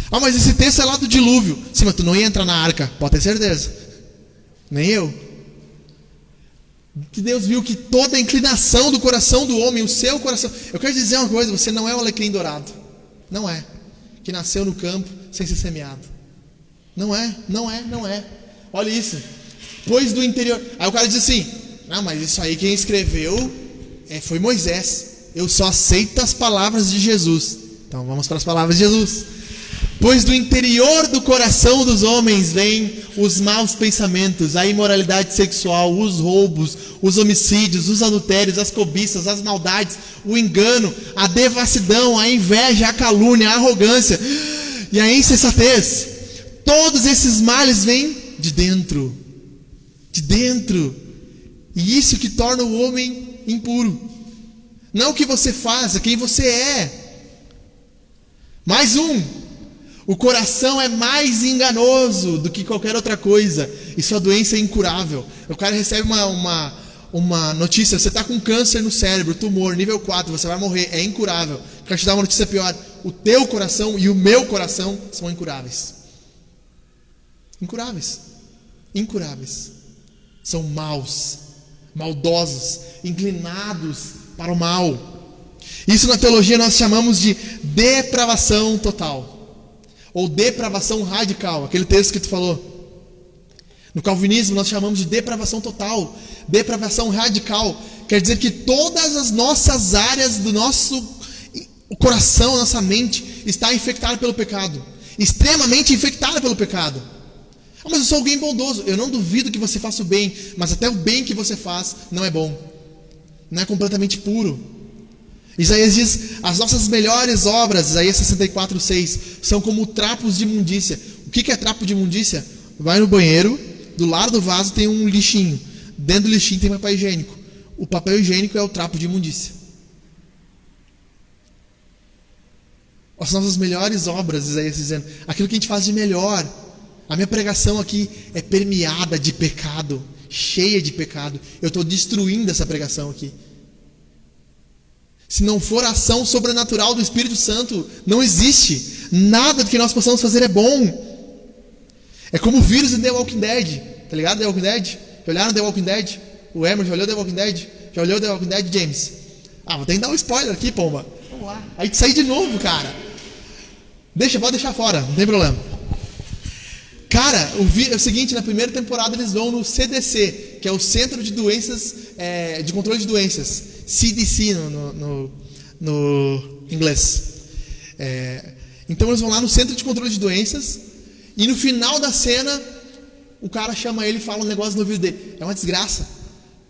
Mas esse texto é lá do dilúvio. Sim, mas tu não ia entrar na arca, pode ter certeza. Nem eu. Que Deus viu que toda a inclinação do coração do homem, o seu coração. Eu quero dizer uma coisa: você não é o alecrim dourado. Não é. Que nasceu no campo sem ser semeado. Não é. Olha isso. Pois do interior. Aí o cara diz assim: não, mas isso aí quem escreveu foi Moisés. Eu só aceito as palavras de Jesus. Então vamos para as palavras de Jesus. Pois do interior do coração dos homens vêm os maus pensamentos, a imoralidade sexual, os roubos, os homicídios, os adultérios, as cobiças, as maldades, o engano, a devassidão, a inveja, a calúnia, a arrogância e a insensatez. Todos esses males vêm de dentro. E isso que torna o homem impuro. Não o que você faz, é quem você é. Mais um. O coração é mais enganoso do que qualquer outra coisa, e sua doença é incurável. O cara recebe uma notícia: você está com câncer no cérebro, tumor, nível 4, você vai morrer, é incurável. Quero te dar uma notícia pior: o teu coração e o meu coração são incuráveis. Incuráveis. São maus, maldosos, inclinados para o mal. Isso na teologia nós chamamos de depravação total. Ou depravação radical, aquele texto que tu falou. No calvinismo nós chamamos de depravação total. Depravação radical quer dizer que todas as nossas áreas do nosso coração, nossa mente está infectada pelo pecado. Extremamente infectada pelo pecado. Mas eu sou alguém bondoso. Eu não duvido que você faça o bem, mas até o bem que você faz não é bom. Não é completamente puro. Isaías diz: as nossas melhores obras, Isaías 64:6, são como trapos de imundícia. O que é trapo de imundícia? Vai no banheiro, do lado do vaso tem um lixinho. Dentro do lixinho tem papel higiênico. O papel higiênico é o trapo de imundícia. As nossas melhores obras, Isaías dizendo, aquilo que a gente faz de melhor. A minha pregação aqui é permeada de pecado, cheia de pecado. Eu estou destruindo essa pregação aqui. Se não for a ação sobrenatural do Espírito Santo, não existe. Nada do que nós possamos fazer é bom. É como o vírus em The Walking Dead. Tá ligado, The Walking Dead? Já olharam The Walking Dead? O Emerson já olhou The Walking Dead? Já olhou The Walking Dead, James? Vou ter que dar um spoiler aqui, pomba. Vamos lá. Aí te sair de novo, cara. Pode deixar fora, não tem problema. Cara, é o seguinte: na primeira temporada eles vão no CDC, que é o Centro de Doenças, de Controle de Doenças. CDC no inglês. Então eles vão lá no Centro de Controle de Doenças, e no final da cena o cara chama ele e fala um negócio no ouvido dele. É uma desgraça.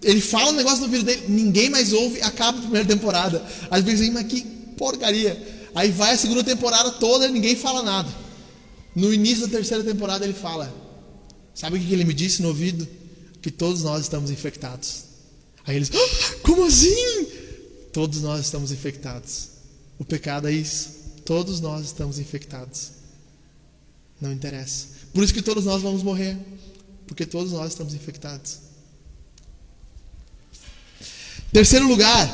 Ele fala um negócio no ouvido dele, ninguém mais ouve, acaba a primeira temporada. Às vezes assim, mas que porcaria. Aí vai a segunda temporada toda e ninguém fala nada. No início da terceira temporada ele fala: sabe o que ele me disse no ouvido? Que todos nós estamos infectados. Aí eles: como assim? Todos nós estamos infectados. O pecado é isso. Todos nós estamos infectados. Não interessa. Por isso que todos nós vamos morrer. Porque todos nós estamos infectados. Terceiro lugar,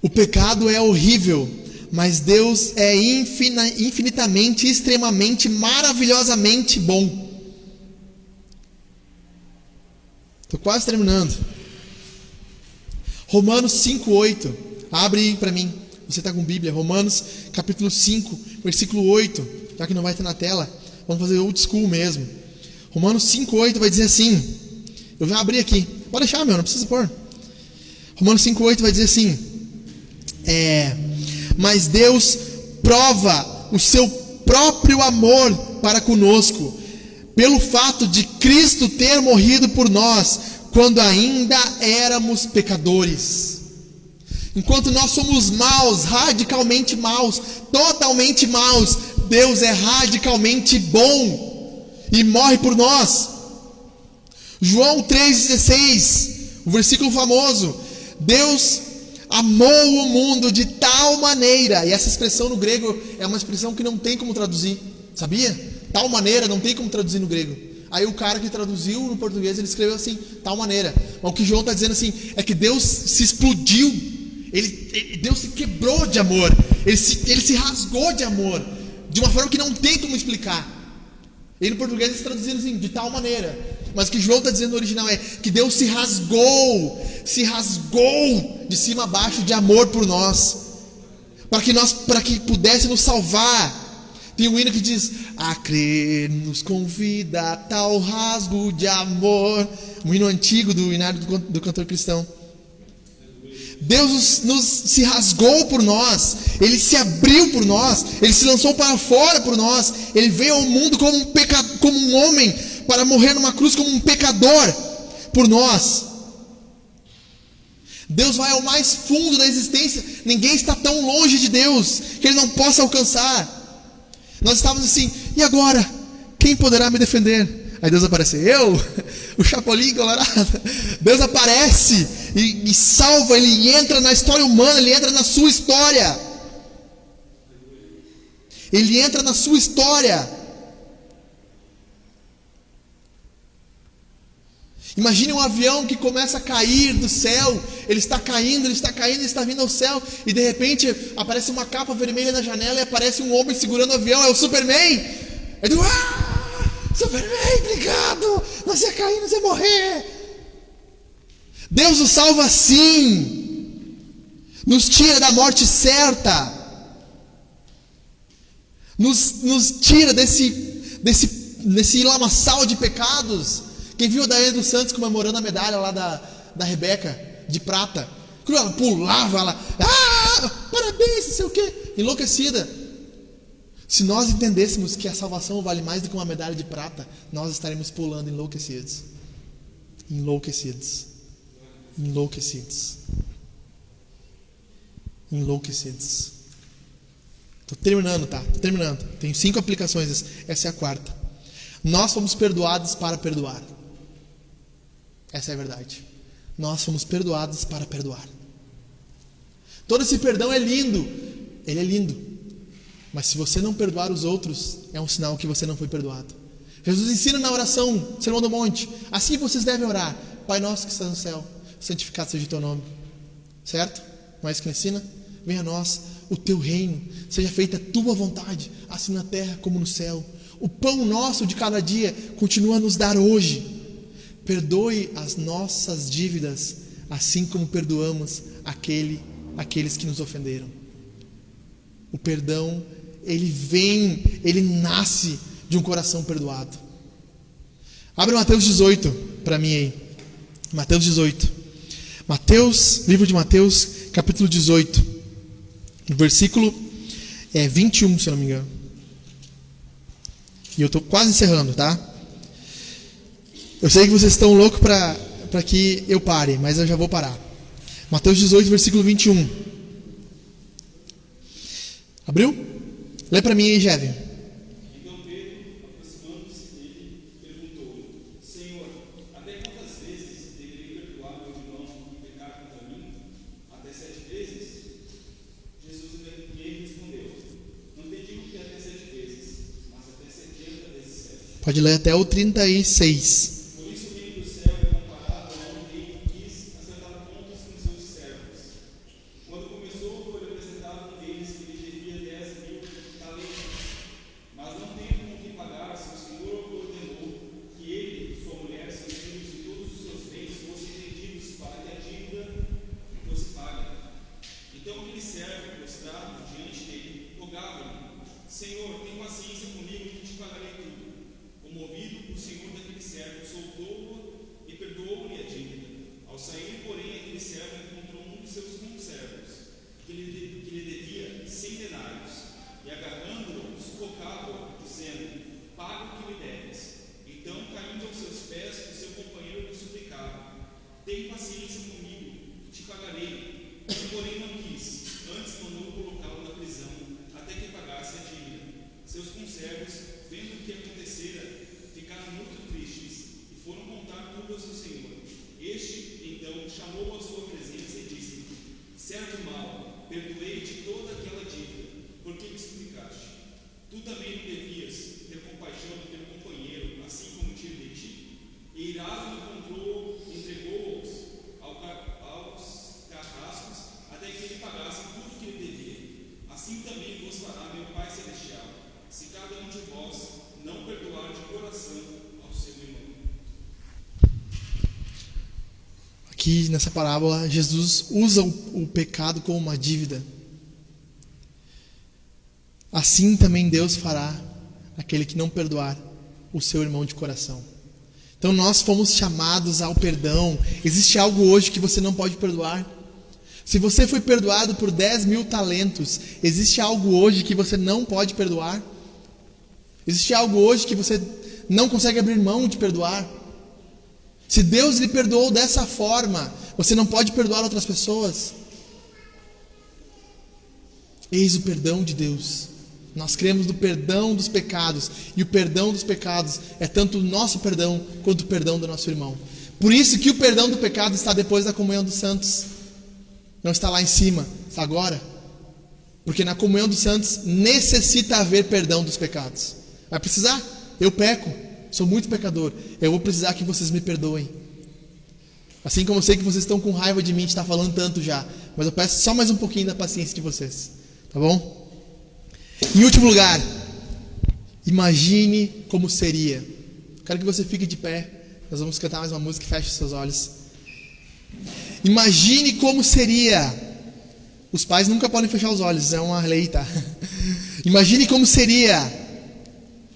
o pecado é horrível, mas Deus é infinitamente, extremamente, maravilhosamente bom. Estou quase terminando. Romanos 5:8. Abre aí para mim. Você está com Bíblia, Romanos capítulo 5, versículo 8, já que não vai ter na tela, vamos fazer old school mesmo. Romanos 5, 8 vai dizer assim, eu já abri aqui, pode deixar, não precisa pôr. Romanos 5, 8 vai dizer assim, mas Deus prova o seu próprio amor para conosco, pelo fato de Cristo ter morrido por nós, quando ainda éramos pecadores. Enquanto nós somos maus, radicalmente maus, totalmente maus, Deus é radicalmente bom e morre por nós. João 3,16, o versículo famoso, Deus amou o mundo de tal maneira, e essa expressão no grego é uma expressão que não tem como traduzir, sabia? Tal maneira não tem como traduzir no grego. Aí o cara que traduziu no português, ele escreveu assim, tal maneira. Mas o que João está dizendo assim, é que Deus se explodiu, Deus se quebrou de amor, ele se rasgou de amor, de uma forma que não tem como explicar. E no português eles traduziram assim, de tal maneira. Mas o que João está dizendo no original é que Deus se rasgou de cima a baixo de amor por nós, para que pudesse nos salvar. Tem um hino que diz, a crer nos convida a tal rasgo de amor. Um hino antigo do hinário do cantor cristão. Deus se rasgou por nós, Ele se abriu por nós, Ele se lançou para fora por nós, Ele veio ao mundo como um homem, para morrer numa cruz como um pecador por nós. Deus vai ao mais fundo da existência, ninguém está tão longe de Deus, que Ele não possa alcançar. Nós estávamos assim, e agora? Quem poderá me defender? Aí Deus aparece, eu, o Chapolin Colorado. Deus aparece e salva, Ele entra na história humana, Ele entra na sua história. Ele entra na sua história. Imagine um avião que começa a cair do céu, ele está caindo, ele está vindo ao céu, e de repente aparece uma capa vermelha na janela e aparece um homem segurando o avião, é o Superman. Superman, obrigado, você ia cair, você ia morrer. Deus nos salva assim, nos tira da morte certa, nos tira desse lamaçal de pecados. Quem viu a Daiane dos Santos comemorando a medalha lá da Rebeca, de prata? Ela pulava, ela, parabéns, não sei o quê, enlouquecida. Se nós entendêssemos que a salvação vale mais do que uma medalha de prata, nós estaremos pulando enlouquecidos. Enlouquecidos. Estou terminando, tá? Tenho 5 aplicações, essa é a 4ª. Nós fomos perdoados para perdoar. Essa é a verdade. Nós fomos perdoados para perdoar. Todo esse perdão é lindo. Ele é lindo. Mas se você não perdoar os outros, é um sinal que você não foi perdoado. Jesus ensina na oração, Sermão do Monte, assim vocês devem orar: Pai nosso que está no céu, santificado seja o teu nome. Certo? Não é isso que ensina? Venha a nós o teu reino, seja feita a tua vontade, assim na terra como no céu. O pão nosso de cada dia continua a nos dar hoje. Perdoe as nossas dívidas, assim como perdoamos aqueles que nos ofenderam. O perdão, ele nasce de um coração perdoado. Abre Mateus 18 para mim aí. Mateus 18. Livro de Mateus, capítulo 18. Versículo 21, se eu não me engano. E eu estou quase encerrando, tá? Eu sei que vocês estão loucos para que eu pare, mas eu já vou parar. Mateus 18, versículo 21. Abriu? Lê para mim aí, Jeve. Então Pedro, aproximando-se dele, perguntou: Senhor, até quantas vezes deverei perdoar meu irmão que pecar contra mim? Até 7 vezes? Jesus lhe respondeu: Não te digo que até 7 vezes, mas até 70 vezes 7. Pode ler até o 36. Por isso o reino do céu é comparado a um rei que quis acertar contas com seus servos. Quando começou, foi apresentado um deles que lhe devia 10.000 talentos. Mas não tendo com que pagar, seu senhor ordenou que ele, sua mulher, seus filhos e todos os seus bens fossem vendidos para que a dívida fosse paga. Então aquele servo, prostrado Senhor, tem paciência comigo que te pagarei tudo. Comovido, o Senhor daquele servo soltou-o e perdoou-lhe a dívida. Ao sair, porém, aquele servo encontrou um de seus conservos, que lhe devia 100 denários, e agarrando-o, sufocava-o, dizendo: paga o que me deves. Então, caindo aos seus pés, o seu companheiro lhe suplicava: tem paciência comigo, te pagarei. Ele, porém, não quis. Antes mandou colocá-lo na prisão, até que pagasse a dívida. Seus conservos, vendo o que acontecera, ficaram muito tristes e foram contar tudo ao seu senhor. Este, então, chamou-o à sua presença e disse: servo mau, perdoei-te toda aquela dívida. Por que me suplicaste? Tu também me devias ter compaixão do teu companheiro, assim como tive de ti. E irado entregou-os aos carrascos, até que ele pagasse tudo que lhe devia. Assim também vos fará meu Pai Celestial, se cada um de vós não perdoar de coração ao seu irmão. Aqui nessa parábola, Jesus usa o pecado como uma dívida. Assim também Deus fará aquele que não perdoar o seu irmão de coração. Então nós fomos chamados ao perdão. Existe algo hoje que você não pode perdoar? Se você foi perdoado por 10.000 talentos, existe algo hoje que você não pode perdoar? Existe algo hoje que você não consegue abrir mão de perdoar? Se Deus lhe perdoou dessa forma, você não pode perdoar outras pessoas? Eis o perdão de Deus. Nós cremos no perdão dos pecados, e o perdão dos pecados é tanto o nosso perdão quanto o perdão do nosso irmão. Por isso que o perdão do pecado está depois da comunhão dos santos. Não está lá em cima, está agora. Porque na comunhão dos santos necessita haver perdão dos pecados. Vai precisar. Eu peco, sou muito pecador. Eu vou precisar que vocês me perdoem. Assim como eu sei que vocês estão com raiva de mim, está falando tanto já, mas eu peço só mais um pouquinho da paciência de vocês. Tá bom? Em último lugar, imagine como seria. Quero que você fique de pé. Nós vamos cantar mais uma música e feche seus olhos. Imagine como seria. Os pais nunca podem fechar os olhos, é uma lei, tá? Imagine como seria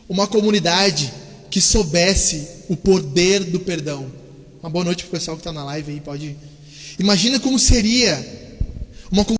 uma comunidade que soubesse o poder do perdão. Uma boa noite para o pessoal que está na live aí, pode ir. Imagina como seria uma